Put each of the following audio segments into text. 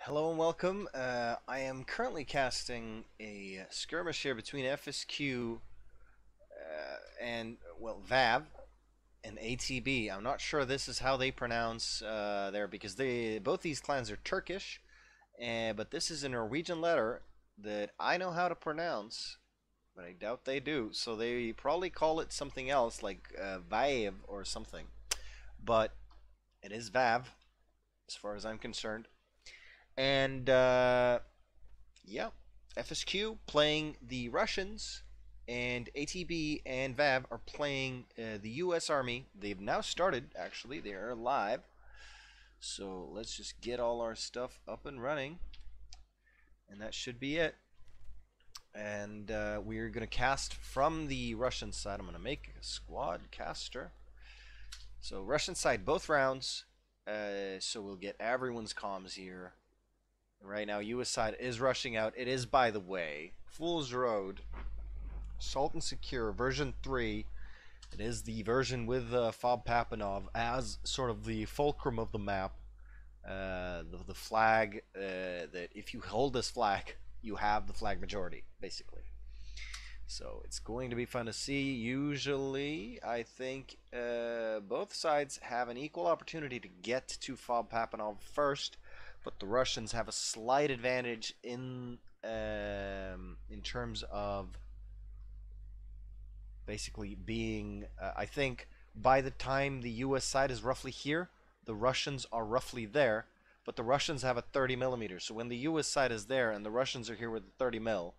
Hello and welcome. I am currently casting a skirmish here between FSQ and VAV and A.T.B. I'm not sure this is how they pronounce there because both these clans are Turkish, but this is a Norwegian letter that I know how to pronounce, but I doubt they do. So they probably call it something else like VÆV or something, but it is VAV as far as I'm concerned. And yeah, FSQ playing the Russians, and A.T.B and VAV are playing the U.S. Army. They've now started, actually. They are live. So let's just get all our stuff up and running. And that should be it. And we're going to cast from the Russian side. I'm going to make a squad caster. So Russian side, both rounds. So we'll get everyone's comms here. Right now, U.S. side is rushing out. It is, by the way, Fool's Road, Assault and Secure, version 3. It is the version with FOB Papanov as sort of the fulcrum of the map. The flag, that if you hold this flag, you have the flag majority, basically. So it's going to be fun to see. Usually, I think both sides have an equal opportunity to get to FOB Papanov first. But the Russians have a slight advantage in terms of basically being. I think by the time the U.S. side is roughly here, the Russians are roughly there. But the Russians have a 30 millimeter. So when the U.S. side is there and the Russians are here with the 30 mil,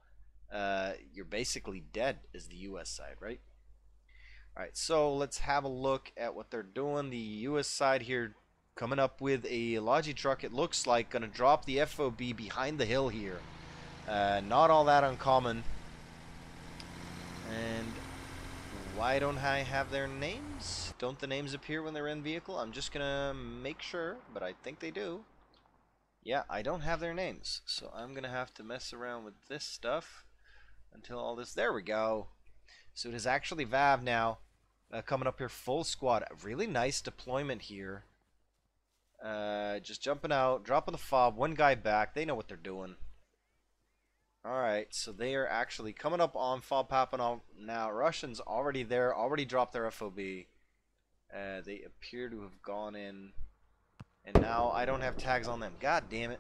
you're basically dead as the U.S. side, right? All right. So let's have a look at what they're doing. The U.S. side here, coming up with a Logi truck, it looks like, gonna drop the FOB behind the hill here. Not all that uncommon. And why don't I have their names? Don't the names appear when they're in vehicle? I'm just gonna make sure, but I think they do. Yeah, I don't have their names, so I'm gonna have to mess around with this stuff until all this. There we go. So it is actually VAV now, coming up here, full squad. A really nice deployment here. Just jumping out, dropping the fob, one guy back. They know what they're doing. Alright, so they are actually coming up on FOB Papanov now. Russians already there, already dropped their FOB. They appear to have gone in. And now I don't have tags on them. God damn it.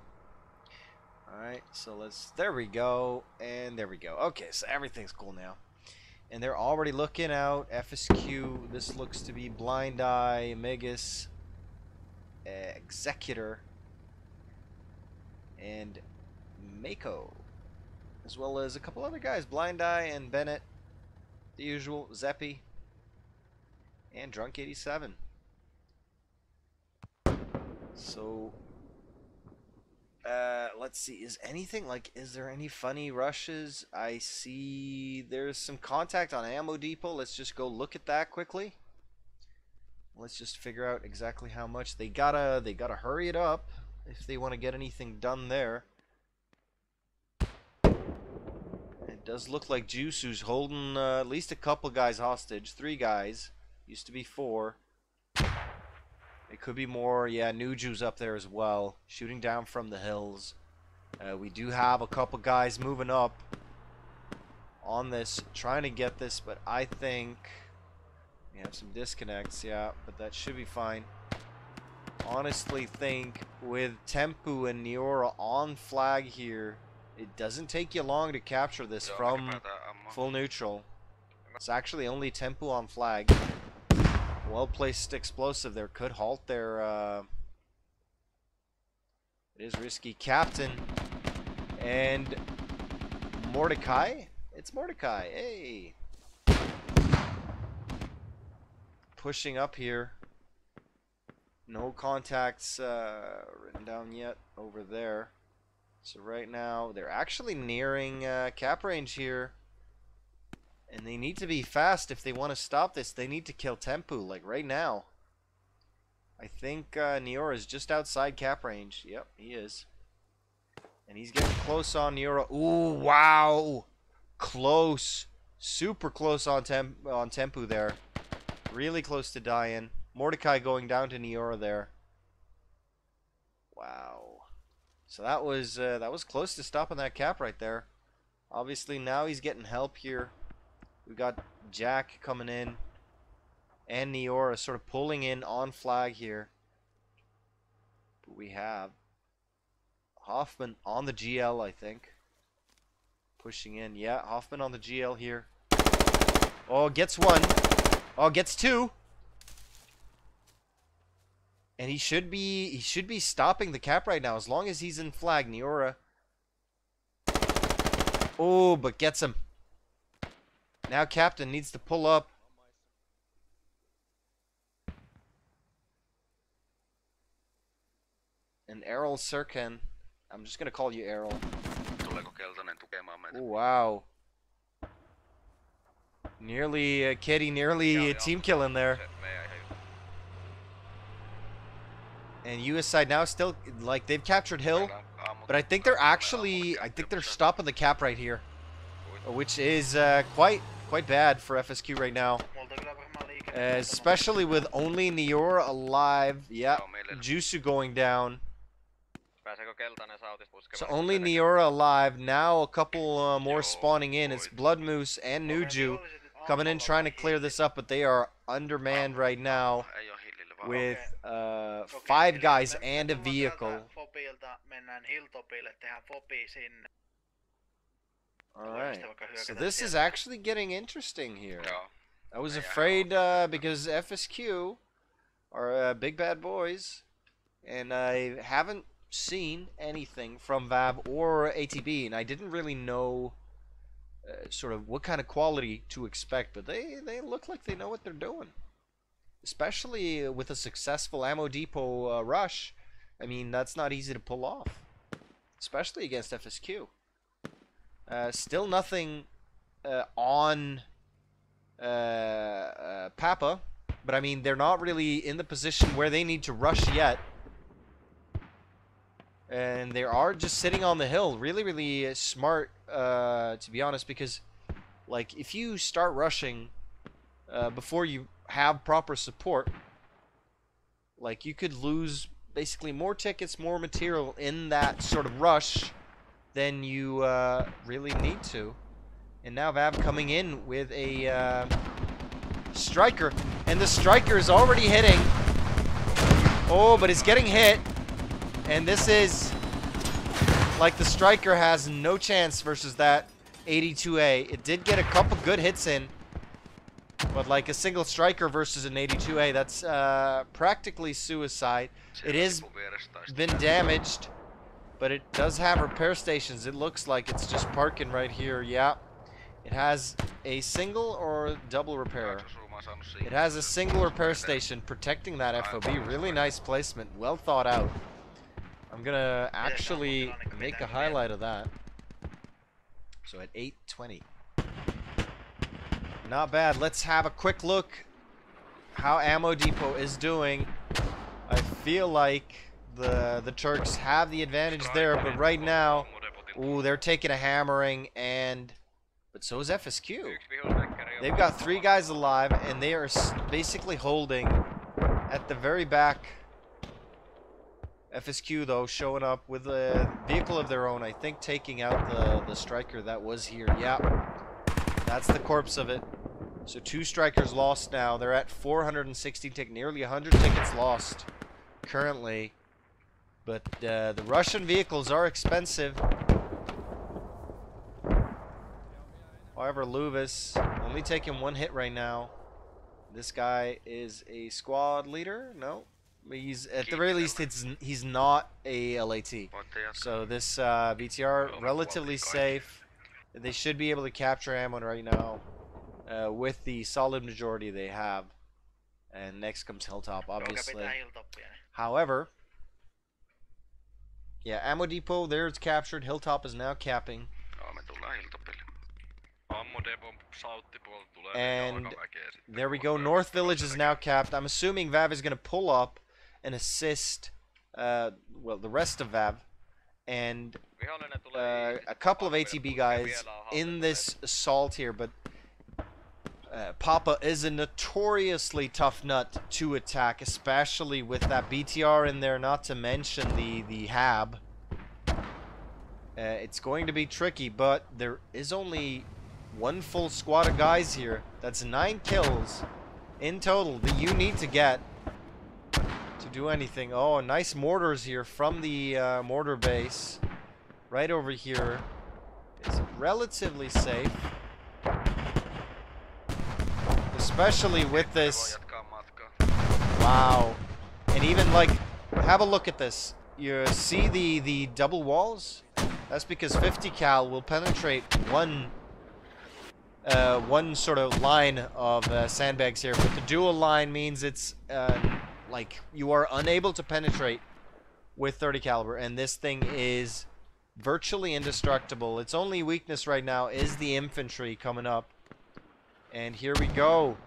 Alright, so there we go. And there we go. Okay, so everything's cool now. And they're already looking out. FSQ, this looks to be Blind Eye, Megas, Executor, and Mako, as well as a couple other guys, Blind Eye and Bennett, the usual, Zeppy, and Drunk 87. So let's see, is there any funny rushes? I see there's some contact on Ammo Depot. Let's just go look at that quickly. Let's just figure out exactly how much they gotta hurry it up if they want to get anything done there. It does look like Jusu's holding at least a couple guys hostage. 3 guys. Used to be 4. It could be more. Yeah, Nuju's up there as well, shooting down from the hills. We do have a couple guys moving up on this, trying to get this, but I think we have some disconnects, yeah, but that should be fine. Honestly think with Tempu and Niora on flag here, it doesn't take you long to capture this from full neutral. It's actually only Tempu on flag. Well-placed explosive there could halt their... It is risky. Captain and Mordecai? It's Mordecai. Hey! Pushing up here. No contacts written down yet over there. So right now they're actually nearing cap range here, and they need to be fast if they want to stop this. They need to kill Tempu like right now. I think Niora is just outside cap range. Yep, he is, and he's getting close on Niora. Ooh, wow, close, super close on Tempu there. Really close to dying. Mordecai going down to Niora there. Wow. So that was close to stopping that cap right there. Obviously now he's getting help here. We got Jack coming in, and Niora sort of pulling in on flag here. But we have Hoffman on the GL, I think. Pushing in. Yeah, Hoffman on the GL here. Oh, gets one. Oh, gets two. And he should be stopping the cap right now as long as he's in flag. Niora. Oh, but gets him. Now Captain needs to pull up. And Errol Sirken. I'm just gonna call you Errol. Oh, wow. Nearly, Kitty, nearly team killing there. And US side now still, like, they've captured Hill. But I think they're actually, they're stopping the cap right here. Which is quite bad for FSQ right now. Especially with only Niora alive. Yeah, Jusu going down. So only Niora alive. Now a couple more spawning in. It's Blood Moose and Nuju coming in trying to clear this up, but they are undermanned right now with 5 guys and a vehicle. Alright, so this is actually getting interesting here. I was afraid because FSQ are big bad boys, and I haven't seen anything from VÆV or A.T.B, and I didn't really know sort of what kind of quality to expect, but they look like they know what they're doing. Especially with a successful ammo depot rush. I mean, that's not easy to pull off, especially against FSQ. Still nothing on Papa, but I mean, they're not really in the position where they need to rush yet. And they are just sitting on the hill. Really, really smart, to be honest, because, like, if you start rushing before you have proper support, like, you could lose basically more tickets, more material in that sort of rush than you really need to. And now VÆV coming in with a striker, and the striker is already hitting. Oh, but it's getting hit. And this is, like, the striker has no chance versus that 82A. It did get a couple good hits in, but like a single striker versus an 82A, that's practically suicide. It has been damaged, but it does have repair stations. It looks like it's just parking right here. Yeah, it has a single or double repair. It has a single repair station protecting that FOB. Really nice placement, well thought out. I'm gonna actually make a highlight of that. So at 8:20. Not bad. Let's have a quick look how Ammo Depot is doing. I feel like the Turks have the advantage there, but right now, ooh, they're taking a hammering, but so is FSQ. They've got 3 guys alive, and they are basically holding at the very back. FSQ, though, showing up with a vehicle of their own, I think taking out the striker that was here. Yeah, that's the corpse of it. So 2 strikers lost now. They're at 460 tickets, nearly 100 tickets lost currently. But the Russian vehicles are expensive. However, Luvis only taking 1 hit right now. This guy is a squad leader? No. He's, at the very least, he's not a LAT. So this VTR, relatively safe. They should be able to capture ammo right now with the solid majority they have. And next comes Hilltop, obviously. However, yeah, Ammo Depot, there it's captured. Hilltop is now capping. And there we go. North Village is now capped. I'm assuming VÆV is going to pull up and assist, well, the rest of VÆV. And a couple of A.T.B guys in this assault here. But Papa is a notoriously tough nut to attack, especially with that BTR in there, not to mention the HAB. It's going to be tricky, but there is only one full squad of guys here. That's 9 kills in total that you need to get to do anything. Oh, nice mortars here from the mortar base. Right over here is relatively safe. Especially with this. Wow. And even like, have a look at this. You see the double walls? That's because 50 cal will penetrate one sort of line of sandbags here, but the dual line means it's like you are unable to penetrate with 30 caliber, and this thing is virtually indestructible. Its only weakness right now is the infantry coming up, and here we go.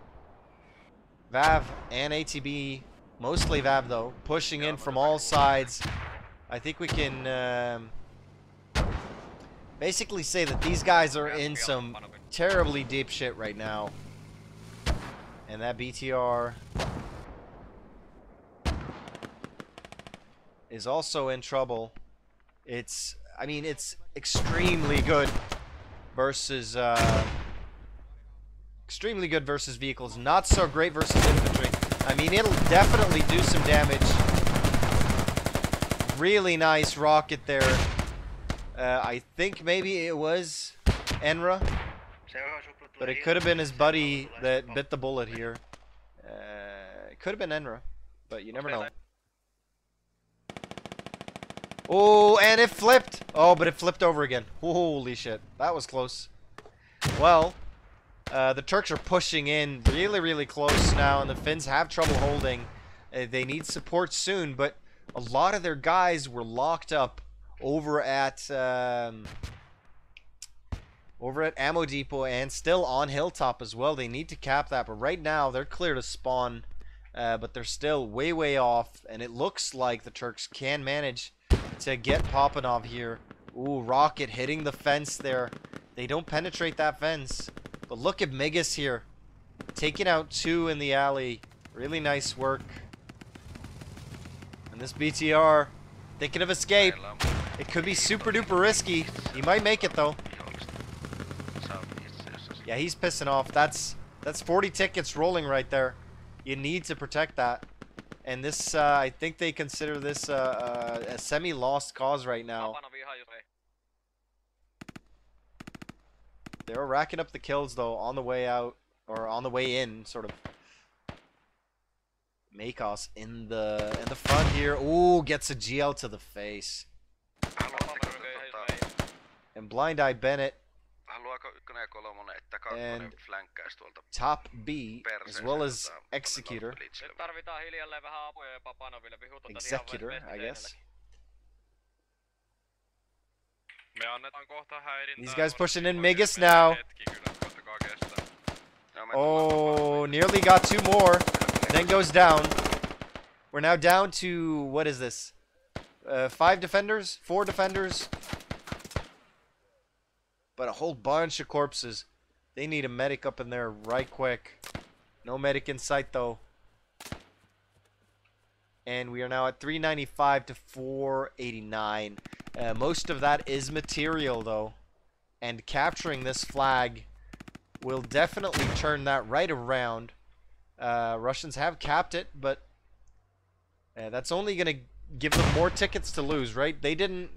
VÄV and A.T.B, mostly VÄV though, pushing in from all sides. I think we can basically say that these guys are in some terribly deep shit right now. And that BTR is also in trouble. It's, I mean, it's extremely good versus vehicles. Not so great versus infantry. I mean, it'll definitely do some damage. Really nice rocket there. I think maybe it was Enra, but it could have been his buddy that bit the bullet here. It could have been Enra, but you never know. Oh, and it flipped. Oh, but it flipped over again. Holy shit, that was close. Well, the Turks are pushing in really, really close now, and the Finns have trouble holding. They need support soon, but a lot of their guys were locked up over at Ammo Depot and still on Hilltop as well. They need to cap that, but right now they're clear to spawn, but they're still way, way off, and it looks like the Turks can manage to get Popanov here. Ooh, rocket hitting the fence there. They don't penetrate that fence, but look at Migas here, taking out 2 in the alley. Really nice work. And this BTR thinking of escape. It could be super duper risky. He might make it though. Yeah, he's pissing off. That's 40 tickets rolling right there. You need to protect that. And this, I think they consider this a semi-lost cause right now. They're racking up the kills though on the way out, or on the way in, sort of. Makos in the front here. Ooh, gets a GL to the face. And Blind Eye Bennett and Top B, as well as Executor, I guess. These guys pushing in Migas now. Oh, nearly got 2 more. Then goes down. We're now down to, what is this? 5 defenders? 4 defenders? But a whole bunch of corpses. They need a medic up in there right quick. No medic in sight though. And we are now at 395 to 489. Most of that is material though. And capturing this flag will definitely turn that right around. Russians have capped it, but that's only going to give them more tickets to lose, right? They didn't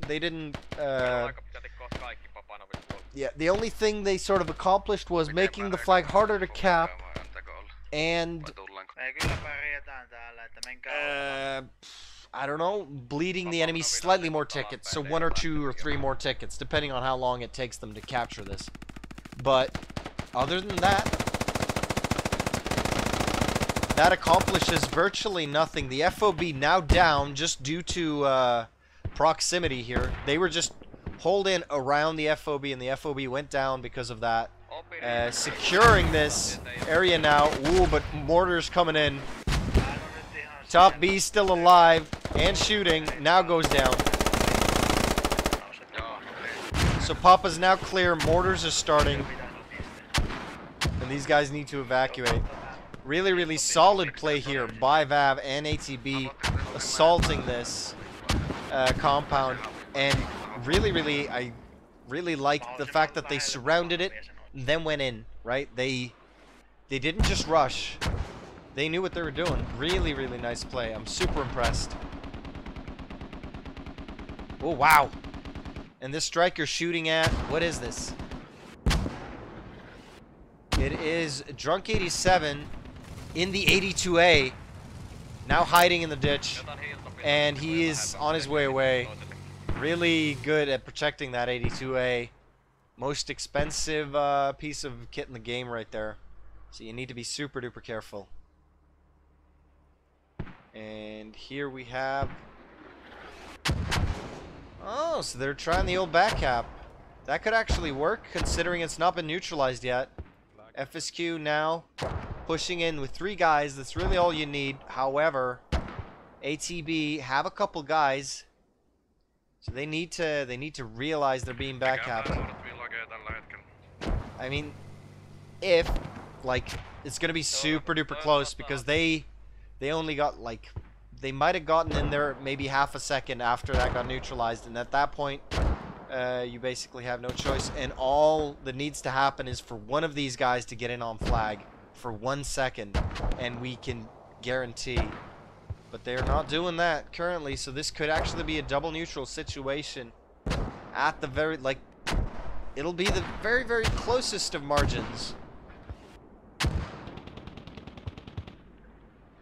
yeah, the only thing they sort of accomplished was making the flag harder to cap and I don't know, bleeding the enemy slightly more tickets, so 1 or 2 or 3 more tickets, depending on how long it takes them to capture this. But other than that, that accomplishes virtually nothing. The FOB now down just due to proximity here. They were just holed in around the FOB, and the FOB went down because of that. Securing this area now. Ooh, but mortars coming in. Top B still alive and shooting. Now goes down. So Papa's now clear. Mortars are starting. And these guys need to evacuate. Really, really solid play here by VÄV and A.T.B. assaulting this compound. And I really liked the fact that they surrounded it and then went in, right? They didn't just rush. They knew what they were doing. Really, really nice play. I'm super impressed. Oh, wow. And this striker shooting at... What is this? It is Drunk 87 in the 82A. Now hiding in the ditch. And he is on his way away. Really good at protecting that 82A. Most expensive piece of kit in the game right there. So you need to be super duper careful. And here we have... Oh, so they're trying the old back cap. That could actually work, considering it's not been neutralized yet. FSQ now pushing in with 3 guys. That's really all you need. However, A.T.B have a couple guys, so they need to realize they're being back capped. I mean, if like it's gonna be super duper close because they only got like. They might have gotten in there maybe half a second after that got neutralized, and at that point, you basically have no choice. And all that needs to happen is for one of these guys to get in on flag for 1 second, and we can guarantee. But they're not doing that currently, so this could actually be a double neutral situation. At the very, like, it'll be the very, very closest of margins.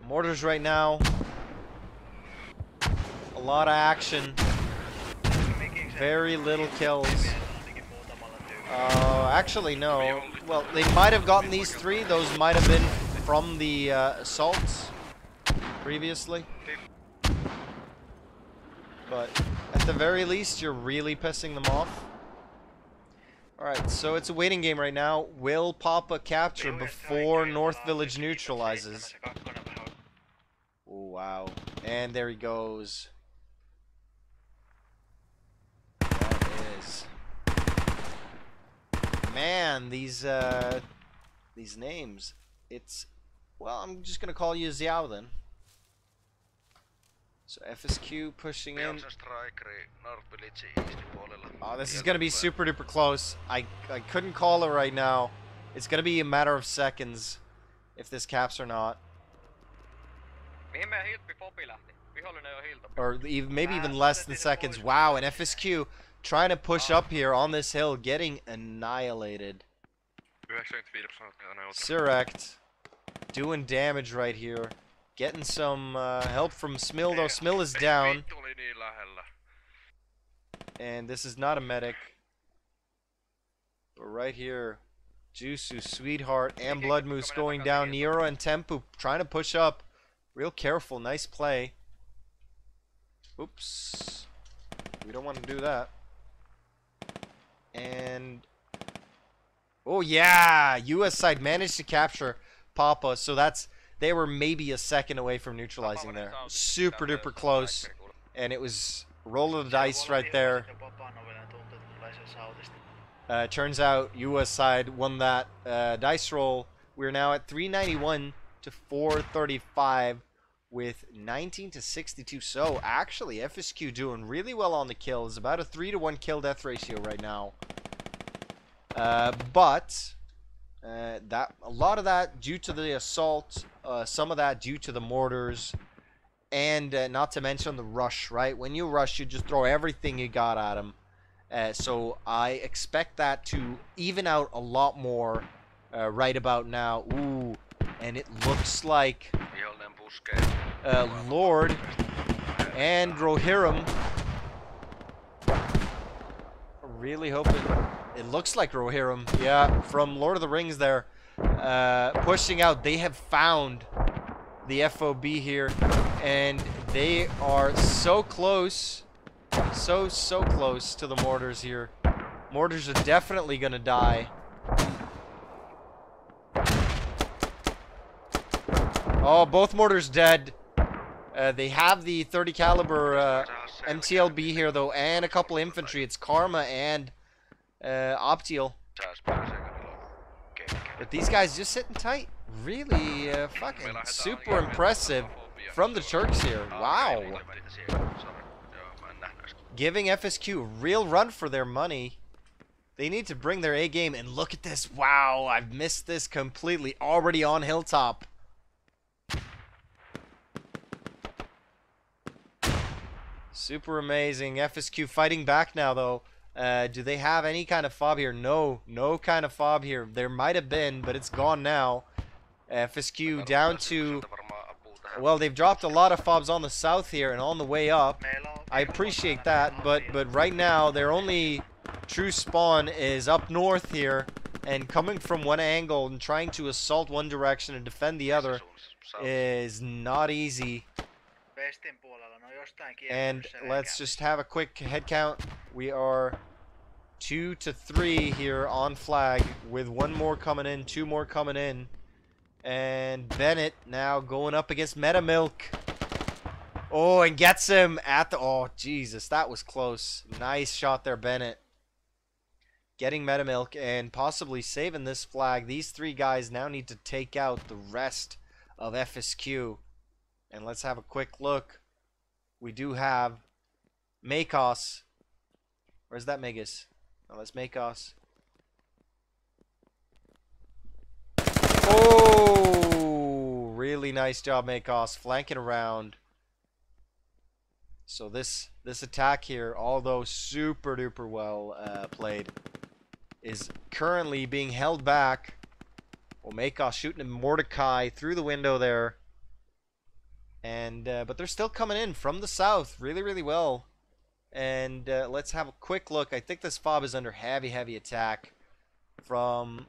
Mortars right now. A lot of action. Very little kills. Actually, no. Well, they might have gotten these 3. Those might have been from the assaults previously. But at the very least, you're really pissing them off. Alright, so it's a waiting game right now. Will Papa capture before North Village neutralizes? Oh, wow. And there he goes. Man, these names. It's, well, I'm just gonna call you Xiao then. So FSQ pushing in. Oh, this is gonna be super duper close. I couldn't call it right now. It's gonna be a matter of seconds if this caps or not. Or even, maybe even less than seconds. Wow, and FSQ trying to push up here on this hill, getting annihilated. Sirect doing damage right here. Getting some help from Smill, though. Smill is down. And this is not a medic. But right here, Jusu, Sweetheart, and Blood Moose going down. Nero and Tempu trying to push up. Real careful. Nice play. Oops. We don't want to do that. And oh yeah, US side managed to capture Papa, so they were maybe a second away from neutralizing there. Super duper close, and it was roll of the dice right there. Turns out US side won that dice roll. We're now at 391 to 435 with 19 to 62. So actually FSQ doing really well on the kills. About a 3-to-1 kill death ratio right now. But that a lot of that due to the assault, some of that due to the mortars, and not to mention the rush, right? When you rush, you just throw everything you got at them. So I expect that to even out a lot more right about now. Ooh, and it looks like Lord and Rohirrim. Really hoping. It looks like Rohirrim, yeah, from Lord of the Rings there, pushing out. They have found the FOB here, and they are so close, so close to the mortars here. Mortars are definitely gonna die. Oh, both mortars dead. They have the 30 caliber MTLB here though, and a couple infantry. It's Karma and Optial. But these guys just sitting tight. Really fucking super impressive from the Turks here. Wow. giving FSQ a real run for their money. They need to bring their A game, and look at this. Wow, I've missed this completely. Already on Hilltop. Super amazing. FSQ fighting back now, though. Do they have any kind of fob here? No, no kind of fob here. There might have been, but it's gone now. FSQ down to... Well, they've dropped a lot of fobs on the south here and on the way up. I appreciate that, but right now their only true spawn is up north here, and coming from one angle and trying to assault one direction and defend the other is not easy. And let's just have a quick head count. We are 2 to 3 here on flag, with one more coming in, 2 more coming in. And Bennett now going up against Metamilk. Oh, and gets him at the... Oh, Jesus, that was close. Nice shot there, Bennett. Getting Metamilk and possibly saving this flag. These 3 guys now need to take out the rest of FSQ. And let's have a quick look. We do have Makos. Where's that Megas? Oh, that's Makos. Oh, really nice job, Makos, flanking around. So this attack here, although super duper well played, is currently being held back. Well, Makos shooting at Mordecai through the window there. And but they're still coming in from the south really, really well. And let's have a quick look. I think this fob is under heavy, heavy attack from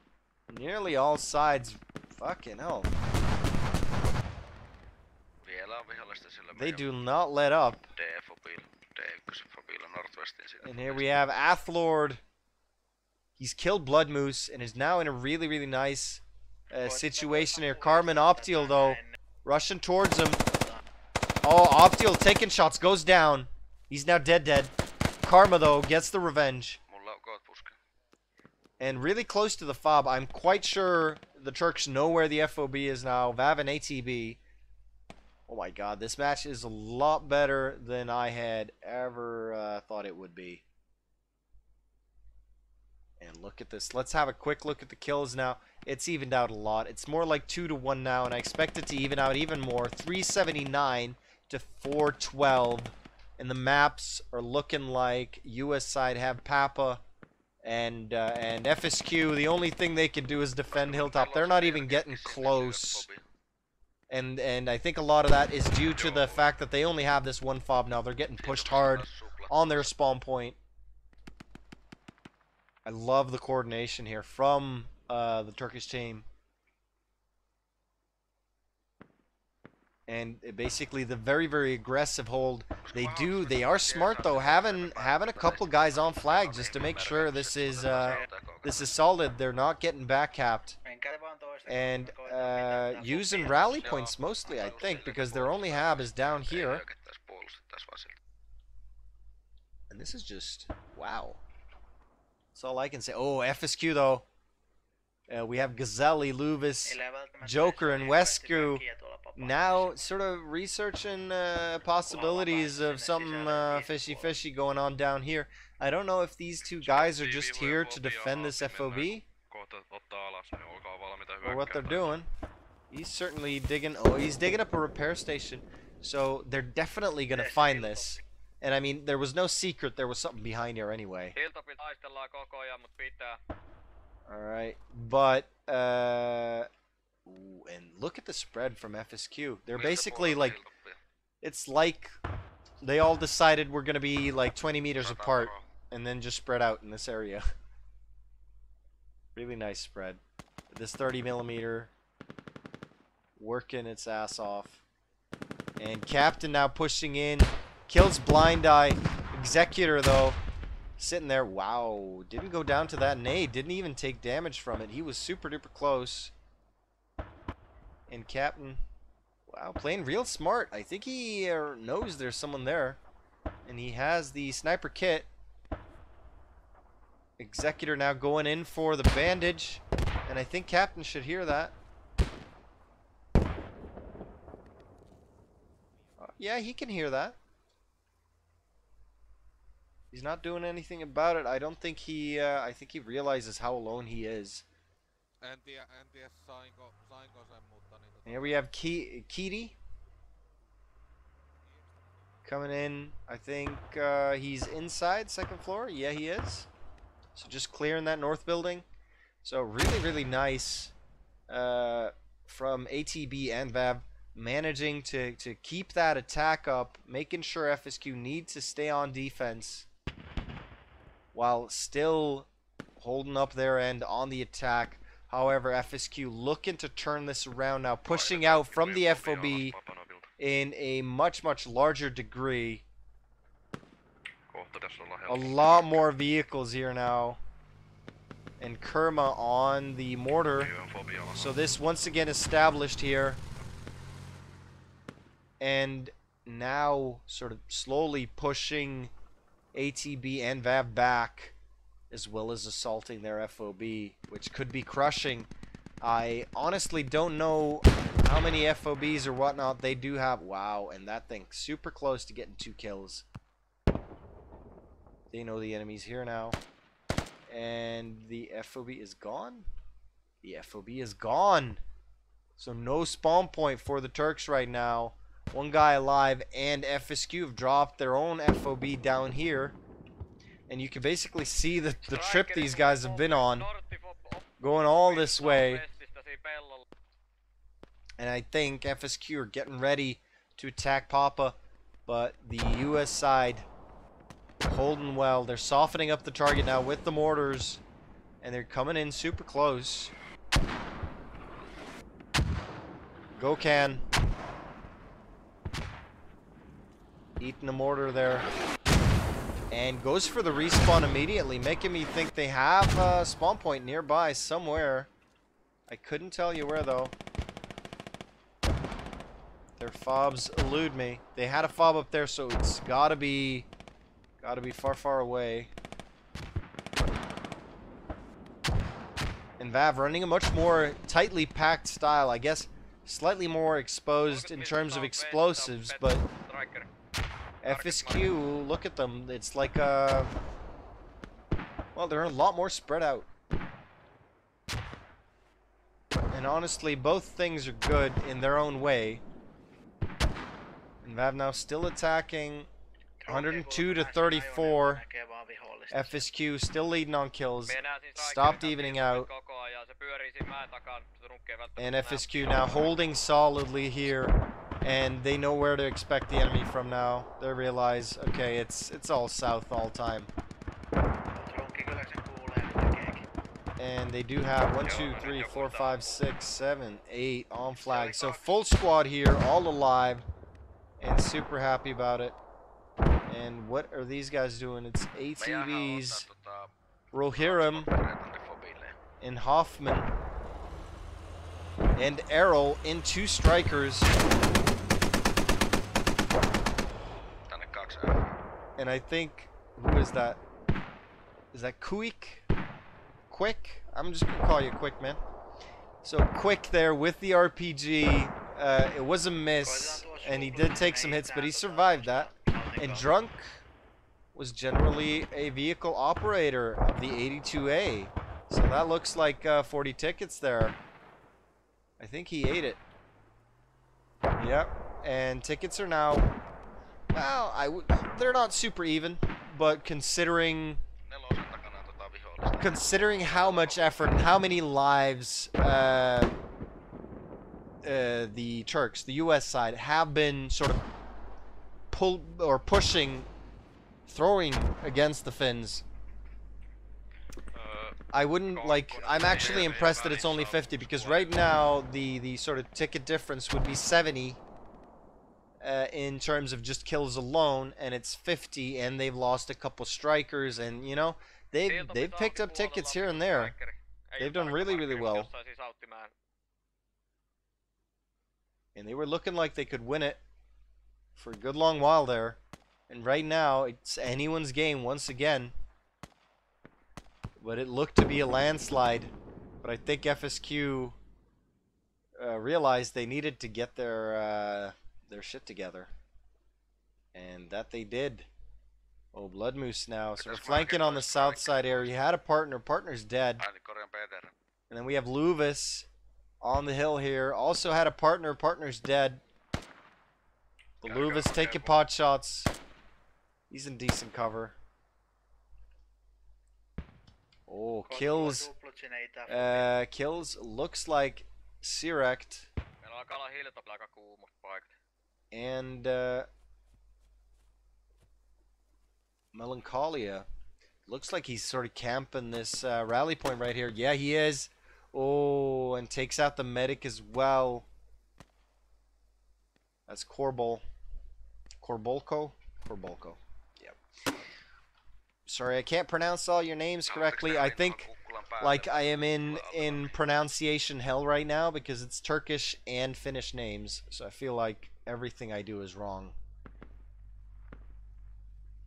nearly all sides. Fucking hell. They do not let up. And here we have Athlord. He's killed Blood Moose and is now in a really, really nice situation here. Carmen Optial, though, rushing towards him. Oh, Optial taking shots, goes down. He's now dead. Karma, though, gets the revenge. And really close to the fob. I'm quite sure the Turks know where the FOB is now. VÄV and A.T.B. Oh my god, this match is a lot better than I had ever thought it would be. And look at this. Let's have a quick look at the kills now. It's evened out a lot. It's more like 2 to 1 now, and I expect it to even out even more. 379 to 412. And the maps are looking like US side have Papa and FSQ. The only thing they can do is defend Hilltop. They're not even getting close. And I think a lot of that is due to the fact that they only have this one fob now. They're getting pushed hard on their spawn point. I love the coordination here from the Turkish team. And basically the very, very aggressive hold. They are smart though, having a couple guys on flag just to make sure this is solid. They're not getting back capped. And using rally points mostly, I think, because their only hab is down here. And this is just wow. That's all I can say. Oh, FSQ though. We have Gazelli, Luvis, Joker, and Wesku now sort of researching possibilities of something fishy going on down here. I don't know if these 2 guys are just here to defend this FOB or what they're doing. He's certainly digging. Oh, he's digging up a repair station. So they're definitely going to find this. And I mean, there was no secret. There was something behind here anyway. Alright, but, ooh, and look at the spread from FSQ. They're basically like, it's like they all decided we're going to be like 20 meters apart and then just spread out in this area. Really nice spread. This 30mm working its ass off. And Captain now pushing in, kills Blind Eye. Executor, though, sitting there. Wow, didn't go down to that nade. Didn't even take damage from it. He was super duper close. And Captain, wow, playing real smart. I think he knows there's someone there. And he has the sniper kit. Executor now going in for the bandage. And I think Captain should hear that. Yeah, he can hear that. He's not doing anything about it. I don't think he. I think he realizes how alone he is. En tiedä sainko sen, mutta niin And here we have Keedy coming in. I think he's inside second floor. Yeah, he is. So just clearing that north building. So really nice from A.T.B and VAV, managing to keep that attack up, making sure FSQ needs to stay on defense while still holding up their end on the attack. However, FSQ looking to turn this around now, pushing out from the FOB in a much larger degree. A lot more vehicles here now. And Kerma on the mortar. So this once again established here. And now sort of slowly pushing A.T.B and VAV back, as well as assaulting their FOB, which could be crushing. I honestly don't know how many FOBs or whatnot they do have. Wow, and that thing super close to getting 2 kills. They know the enemy's here now. And the FOB is gone? The FOB is gone. So no spawn point for the Turks right now. One guy alive, and FSQ have dropped their own FOB down here. And you can basically see the trip these guys have been on, going all this way. And I think FSQ are getting ready to attack Papa, but the US side holding well. They're softening up the target now with the mortars, and they're coming in super close. Go Can. Eating a mortar there. And goes for the respawn immediately, making me think they have a spawn point nearby somewhere. I couldn't tell you where though. Their fobs elude me. They had a fob up there, so it's gotta be far away. And VAV running a much more tightly packed style, I guess slightly more exposed in terms of explosives, but FSQ, look at them. It's like well, they're a lot more spread out. And honestly, both things are good in their own way. And VAV now still attacking. 102 to 34. FSQ still leading on kills. Stopped evening out. And FSQ now holding solidly here. And they know where to expect the enemy from now. They realize, okay, it's all south all time. And they do have 1, 2, 3, 4, 5, 6, 7, 8 on flag. So full squad here, all alive. And super happy about it. And what are these guys doing? It's A.T.B's Rohirrim and Hoffman and Errol in 2 strikers. And I think, who is that? Is that Quick? Quick? I'm just gonna call you Quick, man. So Quick there with the RPG. It was a miss, and he did take some hits, but he survived that. And Drunk was generally a vehicle operator of the 82A. So that looks like 40 tickets there. I think he ate it. Yep. And tickets are now, well, they're not super even, but considering how much effort and how many lives the Turks, the US side, have been sort of throwing against the Finns. I wouldn't like. I'm actually impressed that it's only 50, because right now the sort of ticket difference would be 70 in terms of just kills alone, and it's 50, and they've lost a couple strikers, and you know they've picked up tickets here and there. They've done really well, and they were looking like they could win it for a good long while there. And right now, it's anyone's game once again. But it looked to be a landslide. But I think FSQ realized they needed to get their shit together. And that they did. Oh, Blood Moose now. So we're flanking on the south side area. He had a partner. Partner's dead. And then we have Luvis on the hill here. Also had a partner. Partner's dead. The Luvis taking pot shots. He's in decent cover. Oh, kills. Kills looks like Sirect. And Melancholia. Looks like he's sort of camping this rally point right here. Yeah, he is. Oh, and takes out the medic as well. That's Corbolco. Corbolco. Yep. Sorry, I can't pronounce all your names correctly. I think like I am in pronunciation hell right now because it's Turkish and Finnish names. So I feel like everything I do is wrong.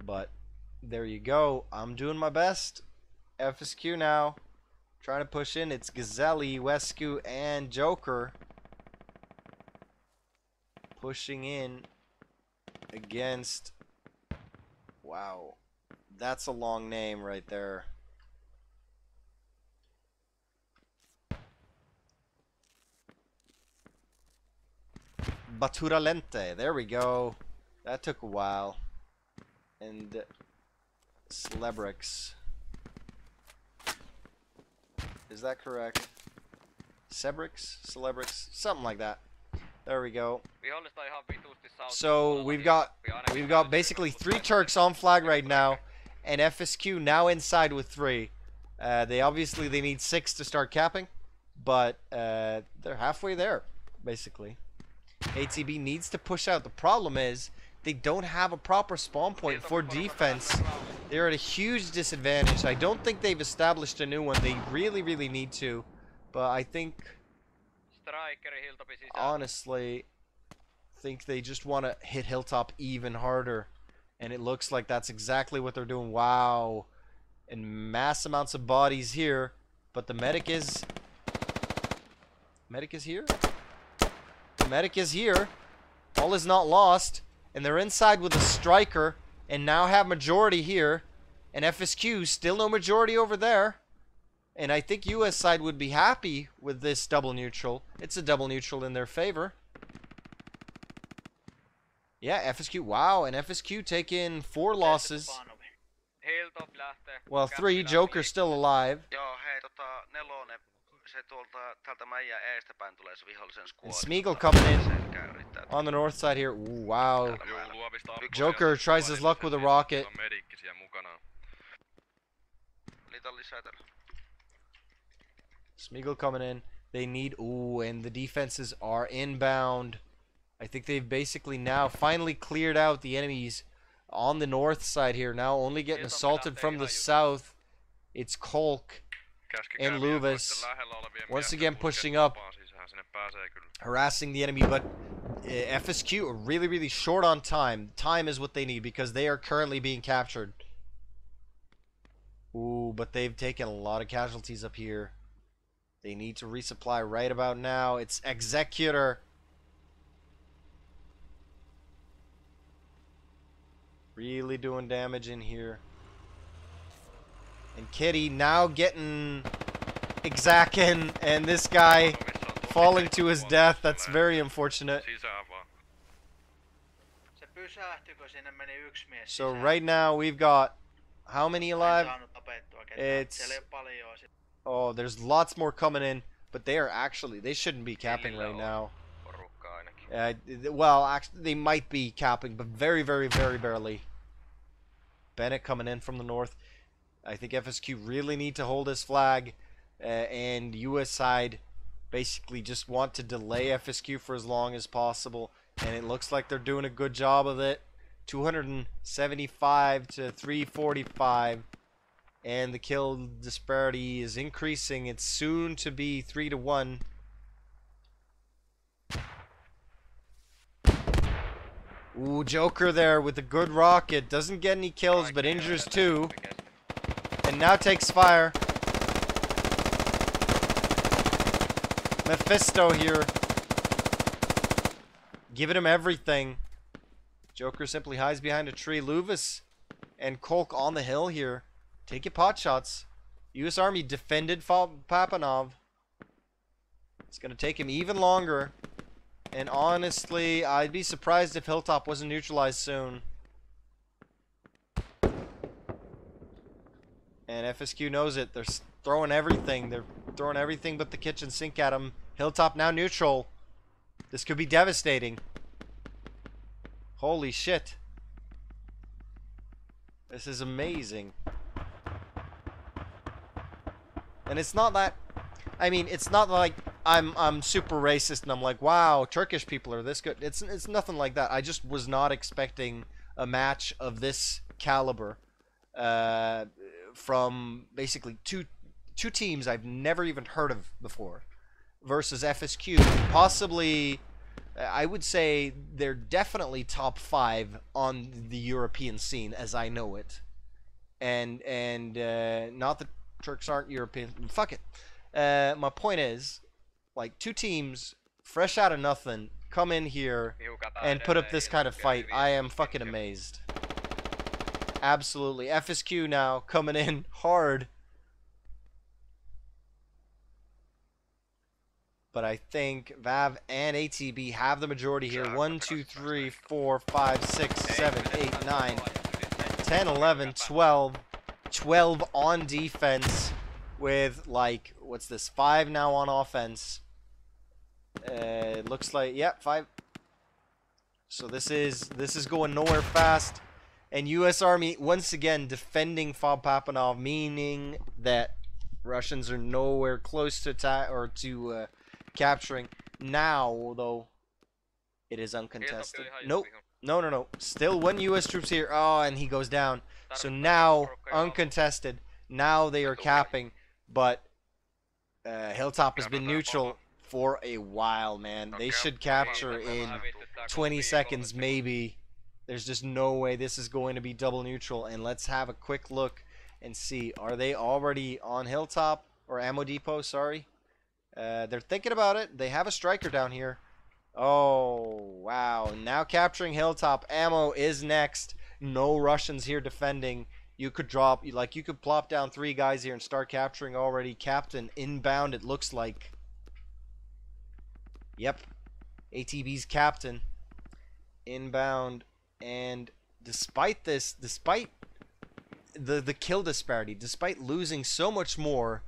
But there you go. I'm doing my best. FSQ now. Trying to push in. It's Gazelli, Wescu, and Joker. Pushing in against... Wow. That's a long name right there. Baturalente. There we go. That took a while. And Celebrix. Is that correct? Cebrix? Celebrix? Something like that. There we go. So we've got basically 3 Turks on flag right now, and FSQ now inside with 3. They need 6 to start capping, but they're halfway there, basically. A.T.B needs to push out. The problem is they don't have a proper spawn point for defense. They're at a huge disadvantage. I don't think they've established a new one. They really, really need to, but I think... honestly, think they just want to hit Hilltop even harder, and it looks like that's exactly what they're doing. Wow, and mass amounts of bodies here, but the medic is here. The medic is here. All is not lost, and they're inside with a striker, and now have majority here, and FSQ still no majority over there. And I think US side would be happy with this double neutral. It's a double neutral in their favor. Yeah, FSQ. Wow, and FSQ taking 4 losses. Well, 3. Joker's still alive. And Smeagol coming in on the north side here. Ooh, wow. Joker tries his luck with a rocket. Smeagol coming in. They need... Ooh, and the defenses are inbound. I think they've basically now finally cleared out the enemies on the north side here. Now only getting assaulted from the south. It's Kolk and Luvis. Once again pushing up. Harassing the enemy, but FSQ are really, really short on time. Time is what they need because they are currently being captured. Ooh, but they've taken a lot of casualties up here. They need to resupply right about now. It's Executor. Really doing damage in here. And Kitty now getting Exakin, and this guy falling to his death. That's very unfortunate. So right now we've got how many alive? It's... Oh, there's lots more coming in, but they shouldn't be capping right now. Well, actually, they might be capping, but very, very, very barely. Bennett coming in from the north. I think FSQ really need to hold his flag, and US side basically just want to delay FSQ for as long as possible, and it looks like they're doing a good job of it. 275 to 345. And the kill disparity is increasing. It's soon to be 3-1. Ooh, Joker there with a good rocket. Doesn't get any kills, but injures 2. And now takes fire. Mephisto here. Giving him everything. Joker simply hides behind a tree. Luvis and Kolk on the hill here. Take it pot shots. U.S. Army defended Papanov. It's going to take him even longer. And honestly, I'd be surprised if Hilltop wasn't neutralized soon. And FSQ knows it. They're throwing everything. They're throwing everything but the kitchen sink at him. Hilltop now neutral. This could be devastating. Holy shit. This is amazing. And it's not that, I mean, it's not like I'm super racist and I'm like, wow, Turkish people are this good. It's nothing like that. I just was not expecting a match of this caliber from basically two teams I've never even heard of before versus FSQ. Possibly, I would say they're definitely top 5 on the European scene as I know it. And not that Turks aren't European. Fuck it. My point is, like, 2 teams, fresh out of nothing, come in here and put up this kind of fight. I am fucking amazed. Absolutely. FSQ now coming in hard. But I think VÆV and A.T.B have the majority here. 1, 2, 3, 4, 5, 6, 7, 8, 9, 10, 11, 12. 12 on defense with, like, what's this, 5 now on offense. It looks like, yeah, 5. So this is going nowhere fast. And U.S. Army once again defending FOB Papanov, meaning that Russians are nowhere close to capturing. Now though, it is uncontested. Nope. No. Still 1 U.S. troops here. Oh, and he goes down. So now, uncontested. Now they are capping. But Hilltop has been neutral for a while, man. They should capture in 20 seconds, maybe. There's just no way this is going to be double neutral. And let's have a quick look and see. Are they already on Hilltop? Or Ammo Depot, sorry. They're thinking about it. They have a striker down here. Oh, wow. Now capturing Hilltop. Ammo is next. No Russians here defending. You could drop, like, you could plop down 3 guys here and start capturing already. Captain inbound, it looks like. Yep. A.T.B's captain. Inbound. And despite this, despite the kill disparity, despite losing so much more,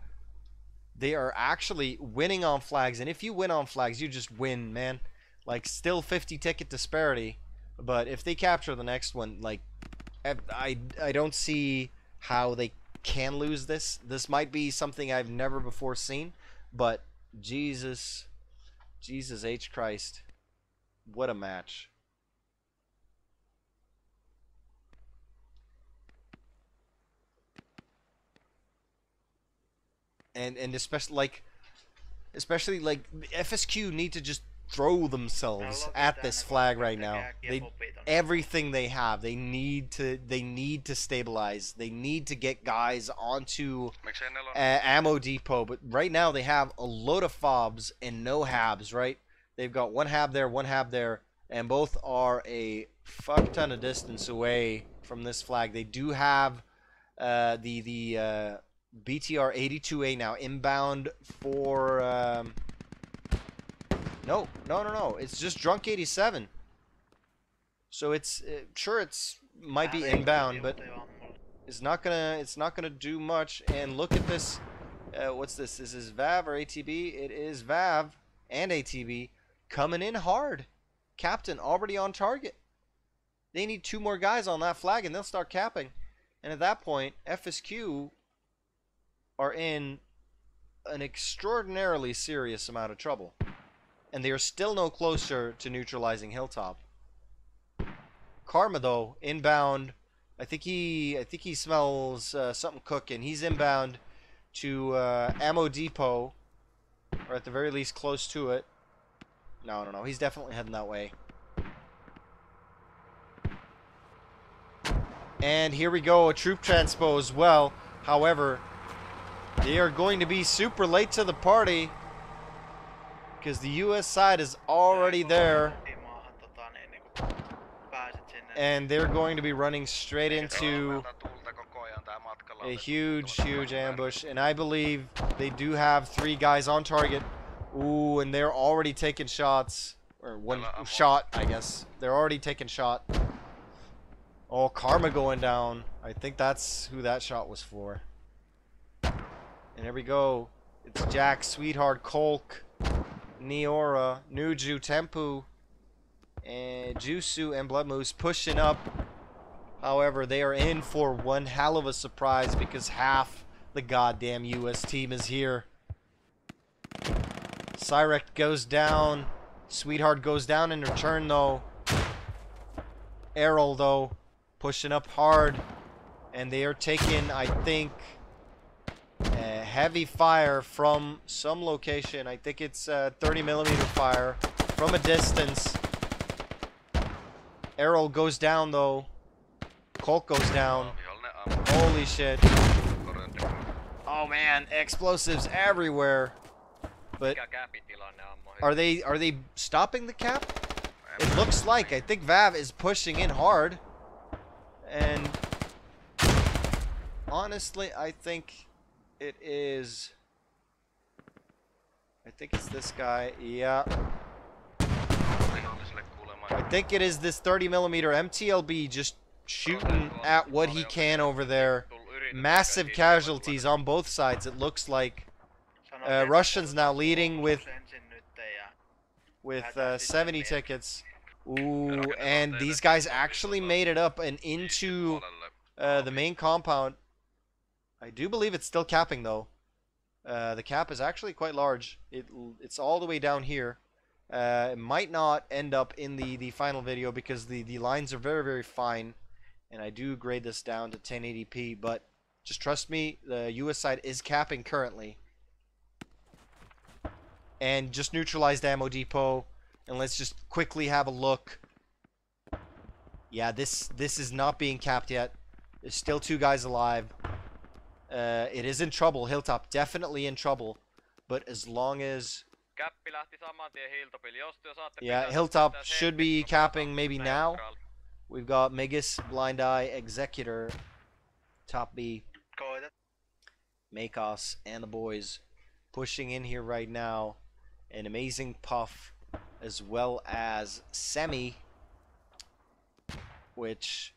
they are actually winning on flags. And if you win on flags, you just win, man. Like, still 50 ticket disparity. But if they capture the next one, like, I don't see how they can lose this. This might be something I've never before seen. But Jesus H. Christ. What a match. And especially like FSQ need to just throw themselves at this flag right now. Everything they have, they need to stabilize. They need to get guys onto Ammo Depot. But right now they have a load of FOBs and no HABs. Right? They've got 1 HAB there, 1 HAB there, and both are a fuck ton of distance away from this flag. They do have the BTR 82A now inbound for no, it's just Drunk 87. So it's sure it's might be inbound, but it's not gonna do much. And look at this. What's this? Is this VÆV or A.T.B? It is VÆV and A.T.B coming in hard. Captain already on target. They need 2 more guys on that flag and they'll start capping. And at that point, FSQ are in an extraordinarily serious amount of trouble. And they are still no closer to neutralizing Hilltop. Karma, though, inbound. I think he smells something cooking. He's inbound to Ammo Depot, or at the very least close to it. No. He's definitely heading that way. And here we go, a troop transpo as well. However, they are going to be super late to the party because the U.S. side is already there. and they're going to be running straight into a huge ambush, and I believe they do have 3 guys on target. Ooh, and they're already taking shots, or 1 shot, I guess. They're already taking shot. Oh, Karma going down. I think that's who that shot was for. And there we go. It's Jack, Sweetheart, Kolk, Neora, Nuju, Tempu, and Jusu and Blood Moose pushing up. However, they are in for one hell of a surprise because half the goddamn US team is here. Cyrek goes down. Sweetheart goes down in return, though. Errol, though, pushing up hard. And they are taking, I think, heavy fire from some location. I think it's 30mm fire from a distance. Errol goes down, though. Colt goes down. Holy shit. Oh, man. Explosives everywhere. But are they stopping the cap? It looks like. I think VÄV is pushing in hard. And honestly, I think it is. I think it's this guy. Yeah. I think it is this 30mm MTLB just shooting at what he can over there. Massive casualties on both sides, it looks like. Russians now leading with 70 tickets. Ooh, and these guys actually made it up and into the main compound. I do believe it's still capping, though. The cap is actually quite large. It's all the way down here. It might not end up in the final video because the lines are very fine. And I do grade this down to 1080p, but just trust me, the US side is capping currently. And just neutralized ammo depot. And let's just quickly have a look. Yeah, this is not being capped yet. There's still 2 guys alive. It is in trouble. Hilltop definitely in trouble. But as long as... Yeah, Hilltop should be capping maybe now. We've got Megas, Blind Eye, Executor, Top B, Makos, and the boys pushing in here right now. An Amazing Puff, as well as Semi, which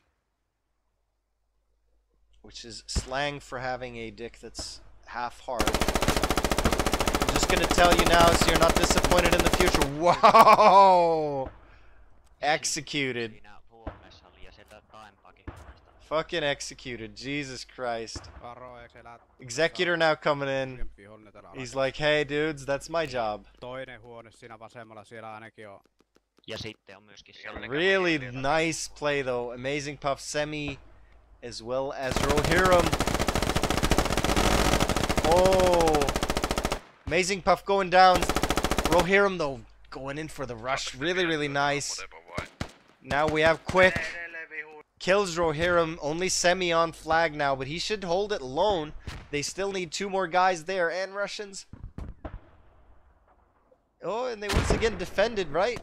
is slang for having a dick that's half hard. I'm just gonna tell you now so you're not disappointed in the future. Whoa! Executed. Fucking executed. Jesus Christ. Executor now coming in. He's like, hey dudes, that's my job. Really nice play though. Amazing Puff, Semi, as well as Rohirrim. Oh. Amazing Puff going down. Rohirrim though going in for the rush. Really nice. Now we have Quick. Kills Rohirrim, only Semi on flag now, but he should hold it alone. They still need 2 more guys there, and Russians. Oh, and they once again defended, right?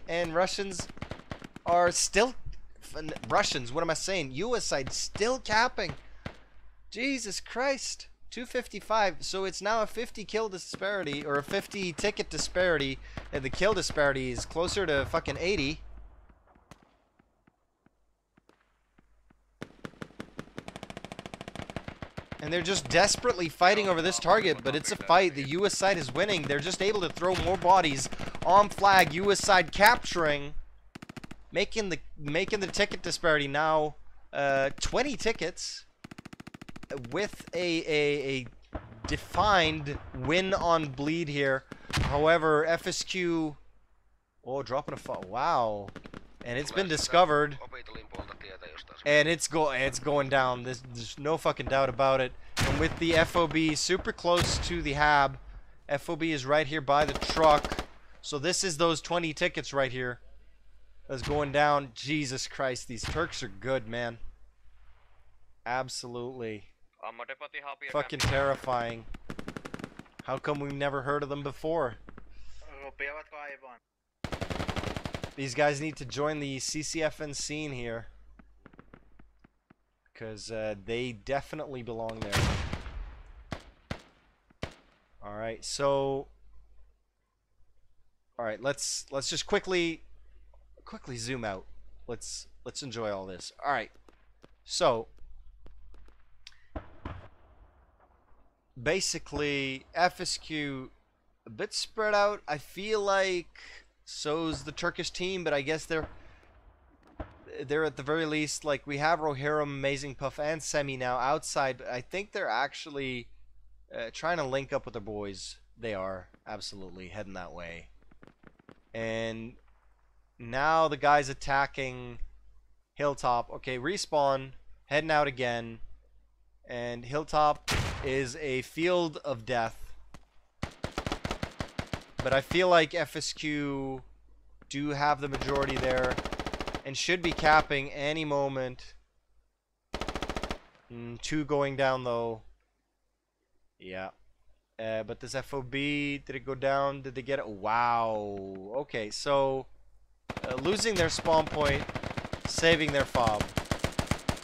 And Russians are still... Russians, what am I saying? US side still capping. Jesus Christ. 255, so it's now a 50 kill disparity, or a 50 ticket disparity, and the kill disparity is closer to fucking 80. And they're just desperately fighting over this target, but it's a fight. The US side is winning. They're just able to throw more bodies on flag. US side capturing, making the ticket disparity now 20 tickets with a defined win on bleed here. However, FSQ, oh, dropping a fall. Wow. And it's been discovered. And it's going down. There's no fucking doubt about it. And with the FOB super close to the hab, FOB is right here by the truck. So this is those 20 tickets right here. That's going down. Jesus Christ, these Turks are good, man. Absolutely. Fucking terrifying. How come we've never heard of them before? These guys need to join the CCFN scene here. Because they definitely belong there. Alright, so... Alright, let's just quickly zoom out. Let's enjoy all this. Alright. So basically FSQ a bit spread out. I feel like so's the Turkish team, but I guess they're at the very least, like, we have Rohirrim, Amazing Puff, and Semi now outside, but I think they're actually trying to link up with their boys. They are absolutely heading that way. And now the guys attacking Hilltop. Okay, respawn, heading out again. And Hilltop is a field of death. But I feel like FSQ do have the majority there and should be capping any moment. 2 going down though. Yeah. But this FOB, did it go down? Did they get it? Wow. Okay, so losing their spawn point, saving their fob.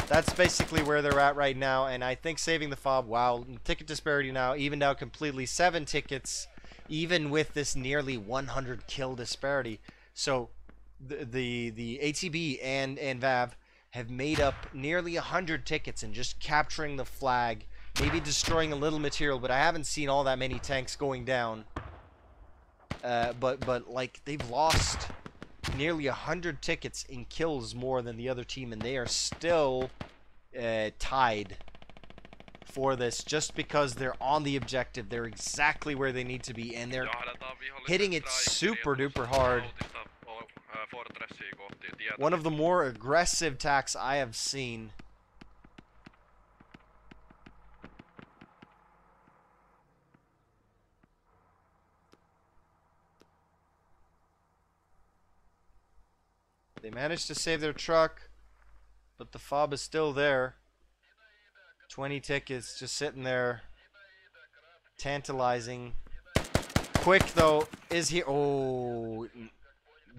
That's basically where they're at right now, and I think saving the fob, wow, ticket disparity now evened out completely. 7 tickets, even with this nearly 100 kill disparity. So the A.T.B and VÆV have made up nearly 100 tickets and just capturing the flag, maybe destroying a little material, but I haven't seen all that many tanks going down. But like, they've lost nearly 100 tickets in kills more than the other team, and they are still tied for this just because they're on the objective. They're exactly where they need to be, and they're hitting it super duper hard. One of the more aggressive attacks I have seen. They managed to save their truck, but the fob is still there. 20 tickets just sitting there. Tantalizing. Quick though, is he? Oh,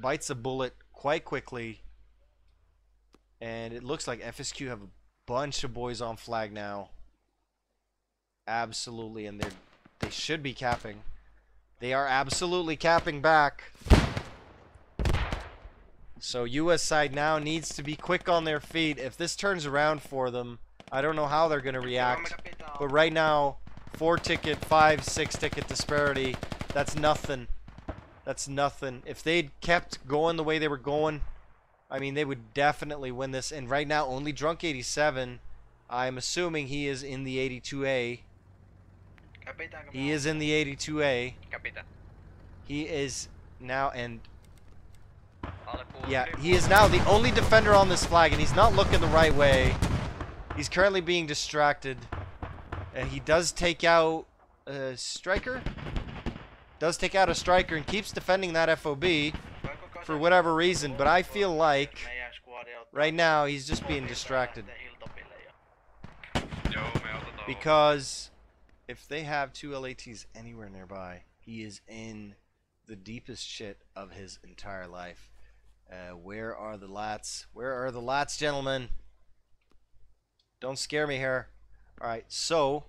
bites a bullet quite quickly. And it looks like FSQ have a bunch of boys on flag now. Absolutely, and they should be capping. They are absolutely capping back. So US side now needs to be quick on their feet. If this turns around for them, I don't know how they're going to react. But right now, 4 ticket, 5, 6 ticket disparity, that's nothing. That's nothing. If they'd kept going the way they were going, I mean, they would definitely win this. And right now, only Drunk 87, I'm assuming he is in the 82A. He is in the 82A. He is now, and yeah, he is now the only defender on this flag, and he's not looking the right way. He's currently being distracted. He does take out a striker. Does take out a striker and keeps defending that FOB for whatever reason, but I feel like right now he's just being distracted. Because if they have 2 LATs anywhere nearby, he is in the deepest shit of his entire life. Where are the lats? Where are the lats, gentlemen? Don't scare me here. Alright, so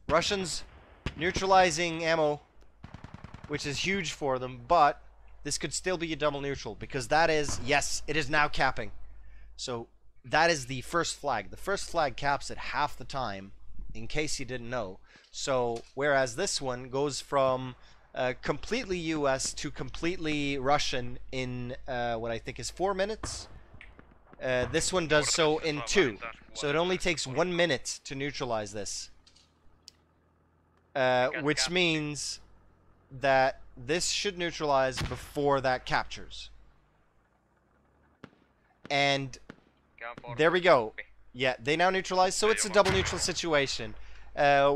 Russians neutralizing ammo, which is huge for them, but this could still be a double neutral, because that is, yes, it is now capping. So that is the first flag. The first flag caps at half the time, in case you didn't know. So whereas this one goes from completely US to completely Russian in what I think is 4 minutes. This one does so in 2. So it only takes 1 minute to neutralize this. Which means that this should neutralize before that captures. And there we go. Yeah, they now neutralize, so it's a double neutral situation.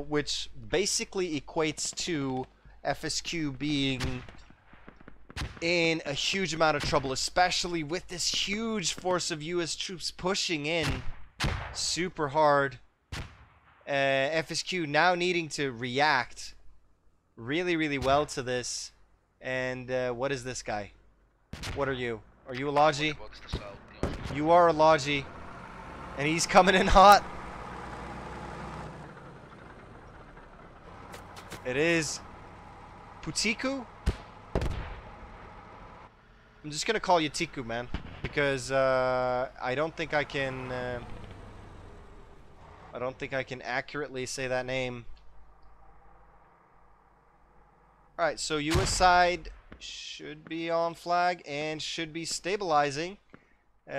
Which basically equates to FSQ being in a huge amount of trouble, especially with this huge force of US troops pushing in super hard. FSQ now needing to react really, really well to this. And what is this guy? What are you? Are you a Logi? You are a Logi. And he's coming in hot. It is Putiku? I'm just gonna call you Tiku, man. Because I don't think I can accurately say that name. Alright, so US side should be on flag and should be stabilizing.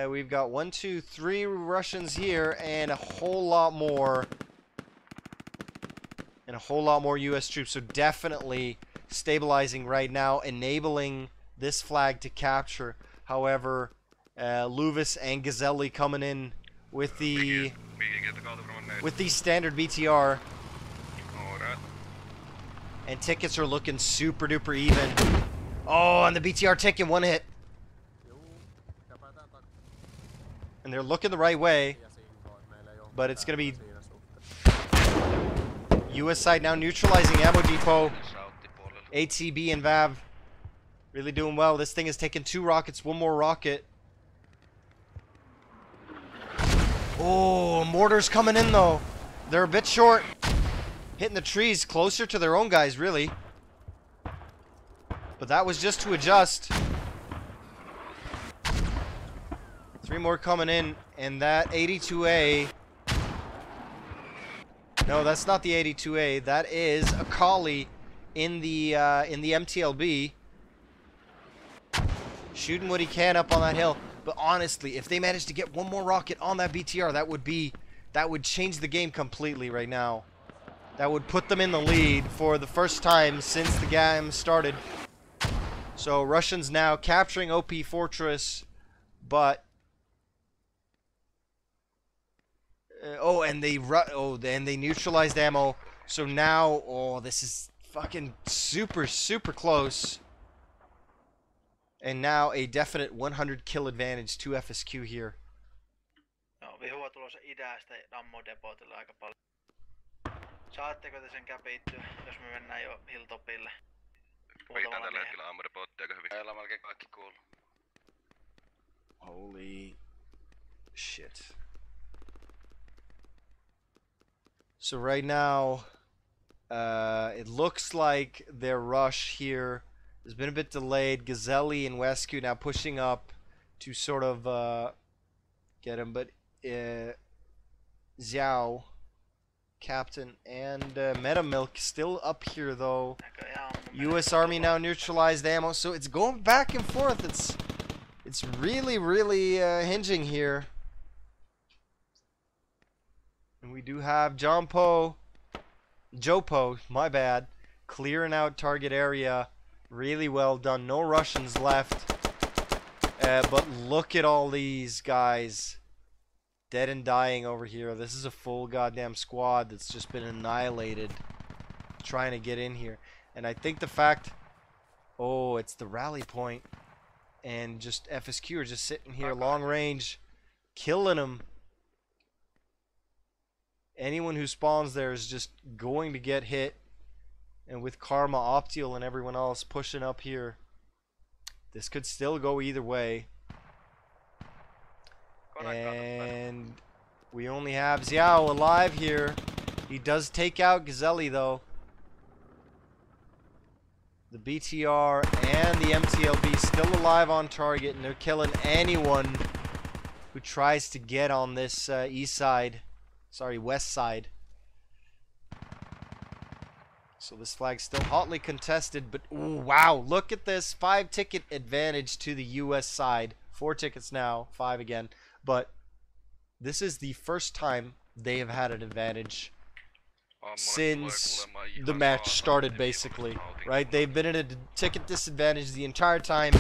We've got 1, 2, 3 Russians here and a whole lot more. And a whole lot more US troops. So definitely stabilizing right now, enabling this flag to capture. However, Luvis and Gazelli coming in with the standard BTR. And tickets are looking super duper even. Oh, and the BTR taking one hit. And they're looking the right way. But it's going to be US side now neutralizing ammo depot. A.T.B and VÆV really doing well. This thing has taken 2 rockets, 1 more rocket. Oh, mortars coming in though. They're a bit short. Hitting the trees closer to their own guys, really. But that was just to adjust. 3 more coming in, and that 82A. No, that's not the 82A. That is a Kali in the MTLB. Shooting what he can up on that hill. But honestly, if they manage to get 1 more rocket on that BTR, that would change the game completely right now. That would put them in the lead for the first time since the game started. So Russians now capturing OP Fortress, but and they neutralized ammo. So now, oh, this is fucking super close. And now a definite 100 kill advantage to FSQ here. No, vihua tulossa idästä ammodepotille aika paljon. Saatteko te sen käpittyä, jos me mennään jo Hilltopille? Pitää tällä hetkellä ammodepottia aika hyvin. Meillä on melkein kaikki kuullut. Holy shit. So right now, it looks like their rush here has been a bit delayed. Gazelli and Wescu now pushing up to sort of get him, but Xiao, Captain, and Metamilk still up here though. U.S. Army now neutralized ammo, so it's going back and forth. It's really hinging here. And we do have Joe Po, my bad, clearing out target area. Really well done. No Russians left. But look at all these guys dead and dying over here. This is a full goddamn squad that's just been annihilated trying to get in here. And I think the fact, oh, it's the rally point, and just FSQ are just sitting here long range killing them. Anyone who spawns there is just going to get hit. And with Karma, Optial, and everyone else pushing up here, this could still go either way. And we only have Xiao alive here. He does take out Gazelli though. The BTR and the MTLB still alive on target, and they're killing anyone who tries to get on this west side. So this flag's still hotly contested, but ooh, wow, look at this 5 ticket advantage to the US side. 4 tickets now, 5 again, but this is the first time they have had an advantage since the match started, basically, right? They've been at a ticket disadvantage the entire time,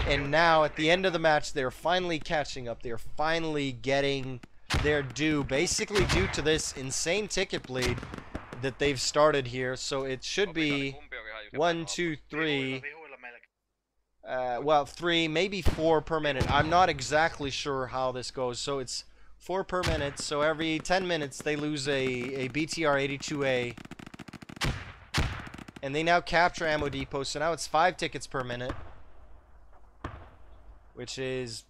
and now at the end of the match they're finally catching up. They're finally getting their due, basically due to this insane ticket bleed that they've started here. So it should be 1, 2, 3, well, 3, maybe 4 per minute. I'm not exactly sure how this goes. So it's 4 per minute, so every 10 minutes they lose a BTR 82A. And they now capture ammo depots, so now it's 5 tickets per minute. which is,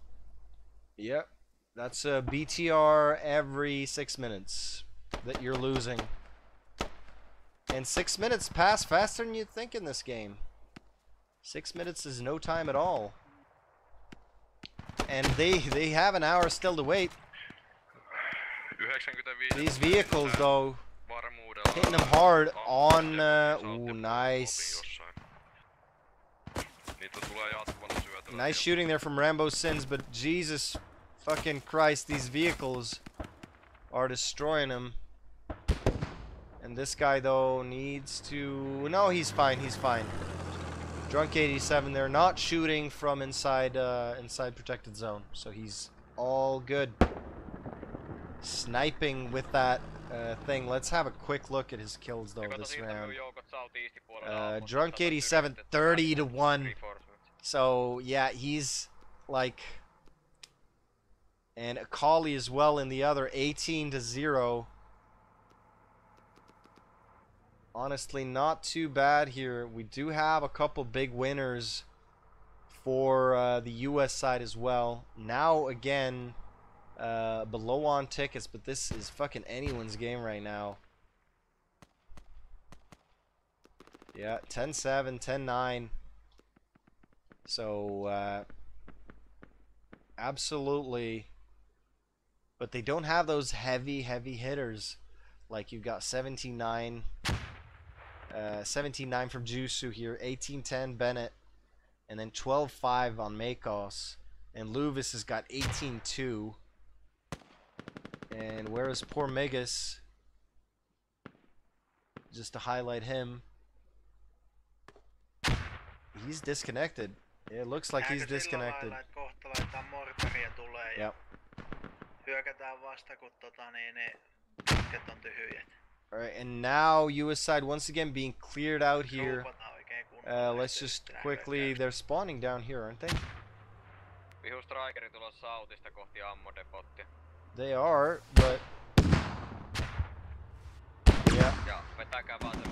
yep, that's a BTR every 6 minutes that you're losing. And 6 minutes pass faster than you'd think in this game. 6 minutes is no time at all. And they have an hour still to wait. These vehicles, though, hitting them hard on... ooh, nice. Nice shooting there from Rambo Sins, but Jesus fucking Christ, these vehicles are destroying him. And this guy, though, needs to... No, he's fine, he's fine. Drunk 87, they're not shooting from inside inside protected zone, so he's all good. Sniping with that thing. Let's have a quick look at his kills, though, this round. Drunk 87, 30-1. So, yeah, he's like... And Akali as well in the other, 18-0. Honestly, not too bad here. We do have a couple big winners for the US side as well. Now, again, below on tickets, but this is fucking anyone's game right now. Yeah, 10-7, 10-9. So, absolutely. But they don't have those heavy hitters. Like, you've got 17-9. 17-9 from Jusu here, 18-10 Bennett, and then 12-5 on Makos. And Luvis has got 18-2. And where is poor Megas? Just to highlight him. He's disconnected. It looks like he's disconnected. Yep. Hyökätään vasta, kun ne pitket on tyhjät. Alright, and now US side once again being cleared out here. Let's just quickly... They're spawning down here, aren't they? They are, but... Yeah.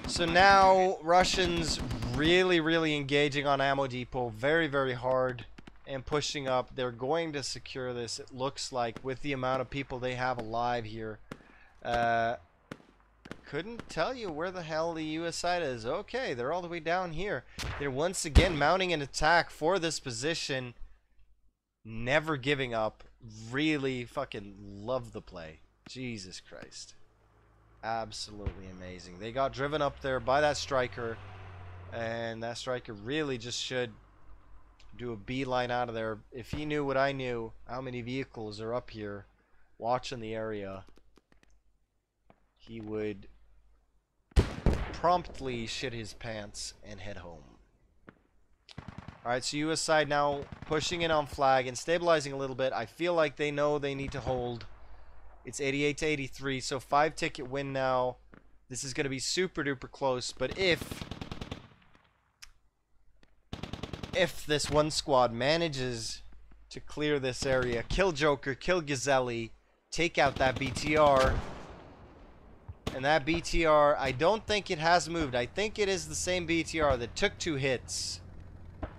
So now, Russians really engaging on Ammo Depot. Very hard. And pushing up. They're going to secure this, it looks like, with the amount of people they have alive here. Couldn't tell you where the hell the US side is. Okay, they're all the way down here. They're once again mounting an attack for this position. Never giving up. Really fucking love the play. Jesus Christ. Absolutely amazing. They got driven up there by that striker. And that striker really just should do a beeline out of there. If he knew what I knew, how many vehicles are up here watching the area, he would promptly shit his pants and head home. Alright, so US side now pushing in on flag and stabilizing a little bit. I feel like they know they need to hold. It's 88-83, so 5-ticket win now. This is going to be super duper close, but if this one squad manages to clear this area, kill Joker, kill Gazelle, take out that BTR, and that BTR, I don't think it has moved. I think it is the same BTR that took 2 hits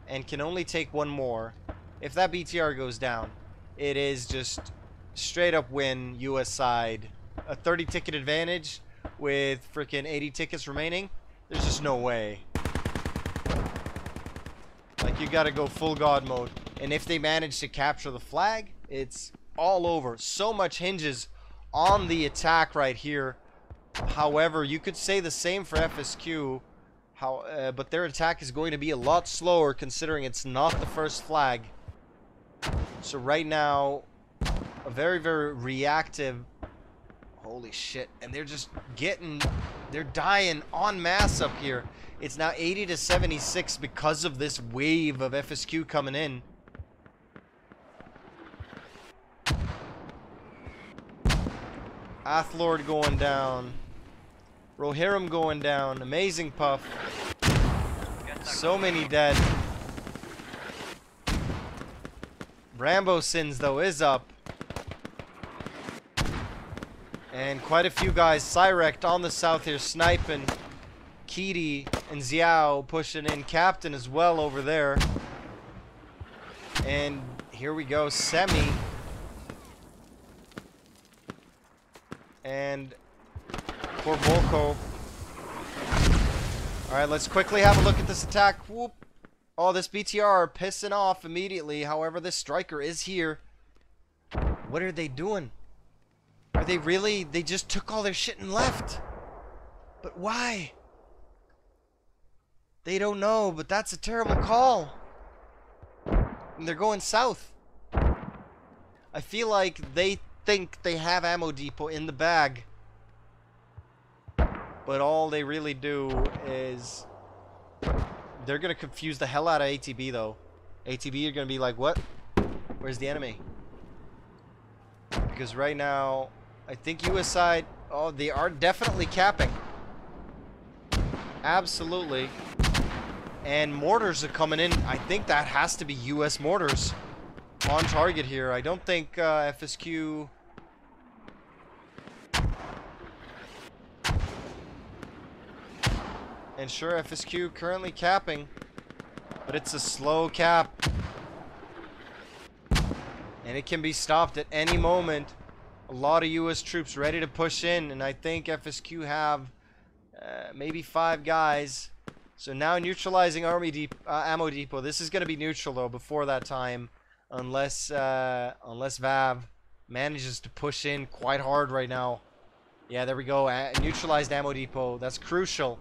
and can only take 1 more. If that BTR goes down, it is just straight up win US side. A 30-ticket advantage with freaking 80 tickets remaining. There's just no way. Like, you gotta go full god mode. And if they manage to capture the flag, it's all over. So much hinges on the attack right here. However, you could say the same for FSQ. But their attack is going to be a lot slower considering it's not the first flag. So right now, a very reactive... Holy shit. And they're just getting... They're dying en masse up here. It's now 80-76 because of this wave of FSQ coming in. Athlord going down. Rohirrim going down. Amazing puff. So many dead. Rambo Sins, though, is up. And quite a few guys. Cyrect on the south here sniping. Kitty and Xiao pushing in. Captain as well over there. And here we go, Semi. And poor Volko. Alright, let's quickly have a look at this attack. Whoop. Oh, this BTR pissing off immediately. However, this striker is here. What are they doing? Are they really... They just took all their shit and left. But why? They don't know, but that's a terrible call. And they're going south. I feel like they think they have ammo depot in the bag. But all they really do is... They're going to confuse the hell out of A.T.B, though. A.T.B are going to be like, what? Where's the enemy? Because right now, I think US side... Oh, they are definitely capping. Absolutely. And mortars are coming in. I think that has to be US mortars on target here. I don't think FSQ... And sure, FSQ currently capping, but it's a slow cap. And it can be stopped at any moment. A lot of US troops ready to push in, and I think FSQ have maybe 5 guys. So now neutralizing ammo depot. This is going to be neutral though before that time, unless VAV manages to push in quite hard right now. Yeah, there we go. Neutralized ammo depot. That's crucial.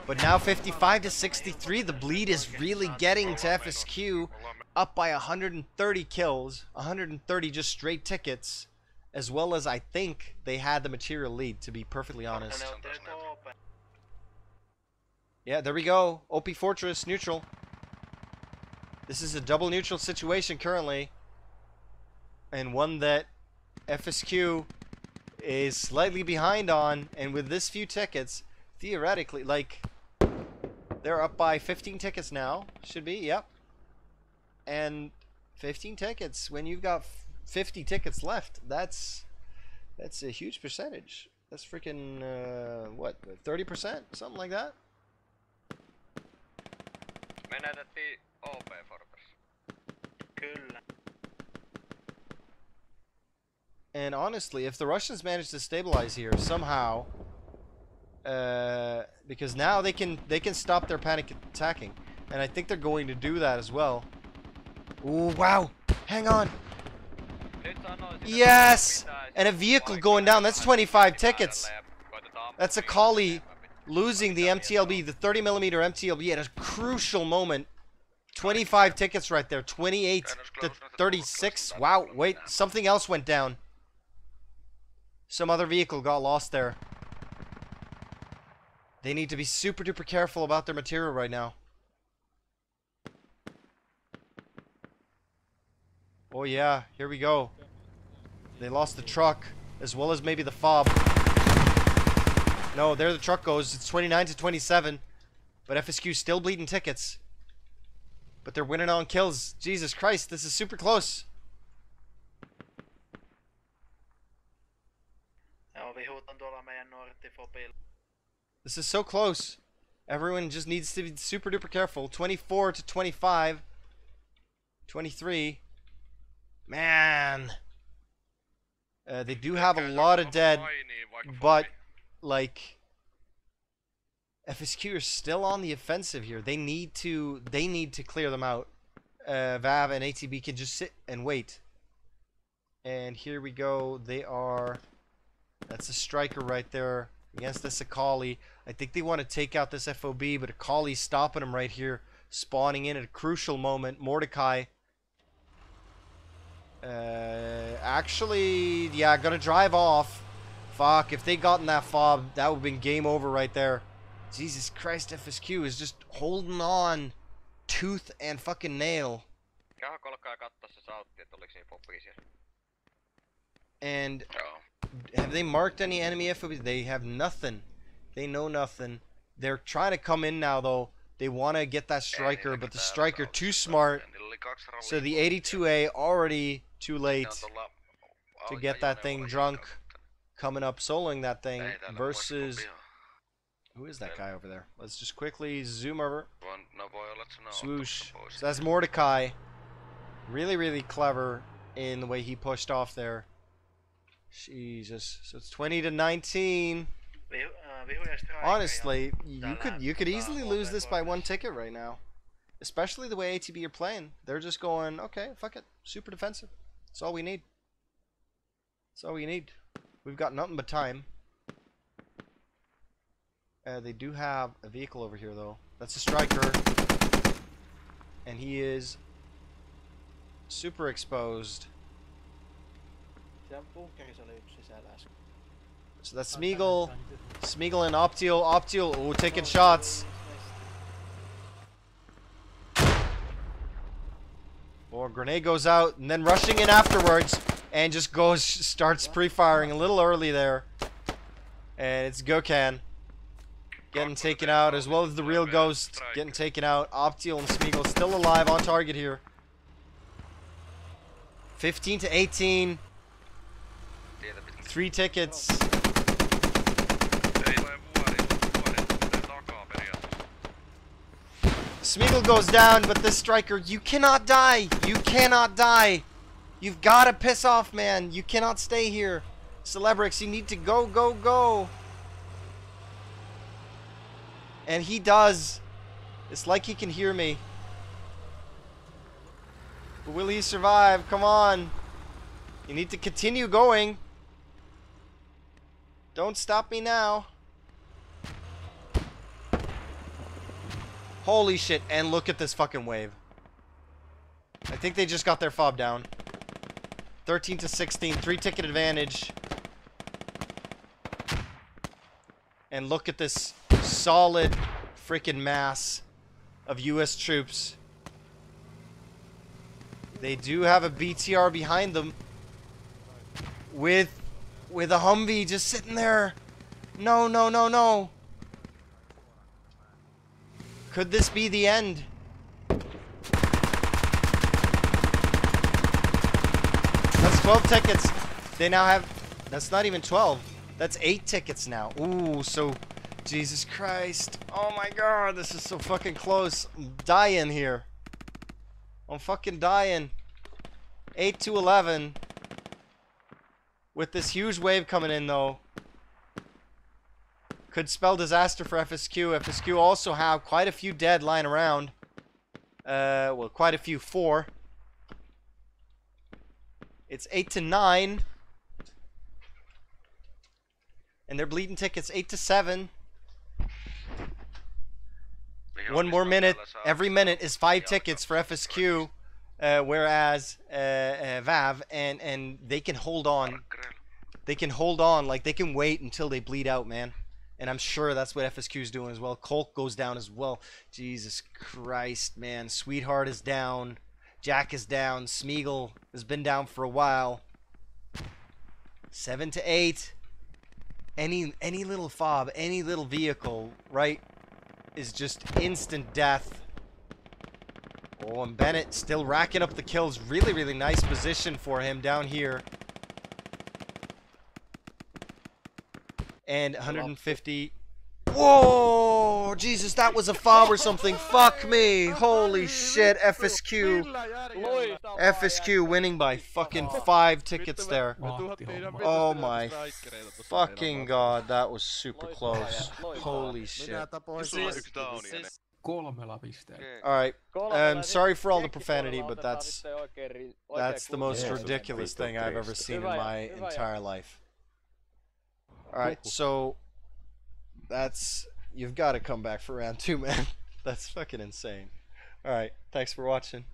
But now 55 to 63, the bleed is really getting to FSQ, up by 130 kills, 130 just straight tickets, as well as I think they had the material lead, to be perfectly honest. Yeah, there we go. OP Fortress, neutral. This is a double neutral situation currently, and one that FSQ is slightly behind on, and with this few tickets, theoretically, like, they're up by 15 tickets now. Should be, yep. And 15 tickets, when you've got 50 tickets left, that's a huge percentage. That's freaking, what, 30%? Something like that? Menetettiin OP Fortress. Kyllä. And honestly, if the Russians manage to stabilize here somehow, because now they can stop their panic attacking, and I think they're going to do that as well. Ooh, wow! Hang on. Yes! And a vehicle going down. That's 25 tickets. That's a collie losing the MTLB, the 30mm MTLB at a crucial moment. 25 tickets right there. 28 to 36. Wow! Wait, something else went down. Some other vehicle got lost there. They need to be super duper careful about their material right now. Oh yeah, here we go. They lost the truck, as well as maybe the fob. No, there the truck goes. It's 29 to 27. But FSQ still bleeding tickets. But they're winning on kills. Jesus Christ, this is super close. This is so close. Everyone just needs to be super duper careful. 24 to 25. 23. Man. They do have a lot of dead, but like FSQ are still on the offensive here. They need to clear them out. VAV and A.T.B can just sit and wait. And here we go. They are. That's a striker right there against this Akali. I think they want to take out this FOB, but Akali's stopping them right here, spawning in at a crucial moment. Mordecai. Actually, yeah, gonna drive off. Fuck, if they gotten that fob, that would have been game over right there. Jesus Christ, FSQ is just holding on tooth and fucking nail. And have they marked any enemy FOBs? They have nothing. They know nothing. They're trying to come in now, though. They want to get that striker, but the striker too smart. So the 82A already too late to get that thing drunk. Coming up, soloing that thing versus... Who is that guy over there? Let's just quickly zoom over. Swoosh. So that's Mordecai. Really, really clever in the way he pushed off there. Jesus. So it's 20-19. Honestly, you could easily lose this by 1 ticket right now. Especially the way A.T.B are playing. They're just going, okay, fuck it. Super defensive. That's all we need. That's all we need. We've got nothing but time. They do have a vehicle over here, though. That's a striker. And he is super exposed. So that's Smeagol. Smeagol and Optiel. Optiel, ooh, taking shots. Or grenade goes out, and then rushing in afterwards, and just starts pre-firing a little early there. And it's Gökhan getting taken out, as well as the real Ghost getting taken out. Optiel and Smeagol still alive, on target here. 15-18. 3 tickets. Smeagol goes down, but this striker, you cannot die. You cannot die. You've got to piss off, man. You cannot stay here. Celebrix, you need to go, go, go. And he does. It's like he can hear me. But will he survive? Come on. You need to continue going. Don't stop me now. Holy shit, and look at this fucking wave. I think they just got their fob down. 13-16, 3 ticket advantage. And look at this solid freaking mass of US troops. They do have a BTR behind them. With a Humvee just sitting there. No, no, no, no. Could this be the end? That's 12 tickets. They now have... That's not even 12. That's 8 tickets now. Ooh, so... Jesus Christ. Oh my god, this is so fucking close. I'm dying here. I'm fucking dying. 8-11. With this huge wave coming in, though. Could spell disaster for FSQ. FSQ also have quite a few dead lying around. Well, quite a few. 4. It's 8-9. And they're bleeding tickets 8-7. 1 more minute. Every minute is 5 tickets for FSQ. Whereas VÆV and they can hold on. They can hold on. Like, they can wait until they bleed out, man. And I'm sure that's what FSQ is doing as well. Colt goes down as well. Jesus Christ, man. Sweetheart is down. Jack is down. Smeagol has been down for a while. 7-8. Any little fob, any little vehicle, right, is just instant death. Oh, and Bennett still racking up the kills. Really, really nice position for him down here. And 150. Whoa! Jesus, that was a fob or something. Fuck me. Holy shit. FSQ. FSQ winning by fucking 5 tickets there. Oh my fucking god. That was super close. Holy shit. Alright. Sorry for all the profanity, but that's the most ridiculous thing I've ever seen in my entire life. Alright, so you've got to come back for round 2, man. That's fucking insane. Alright, thanks for watching.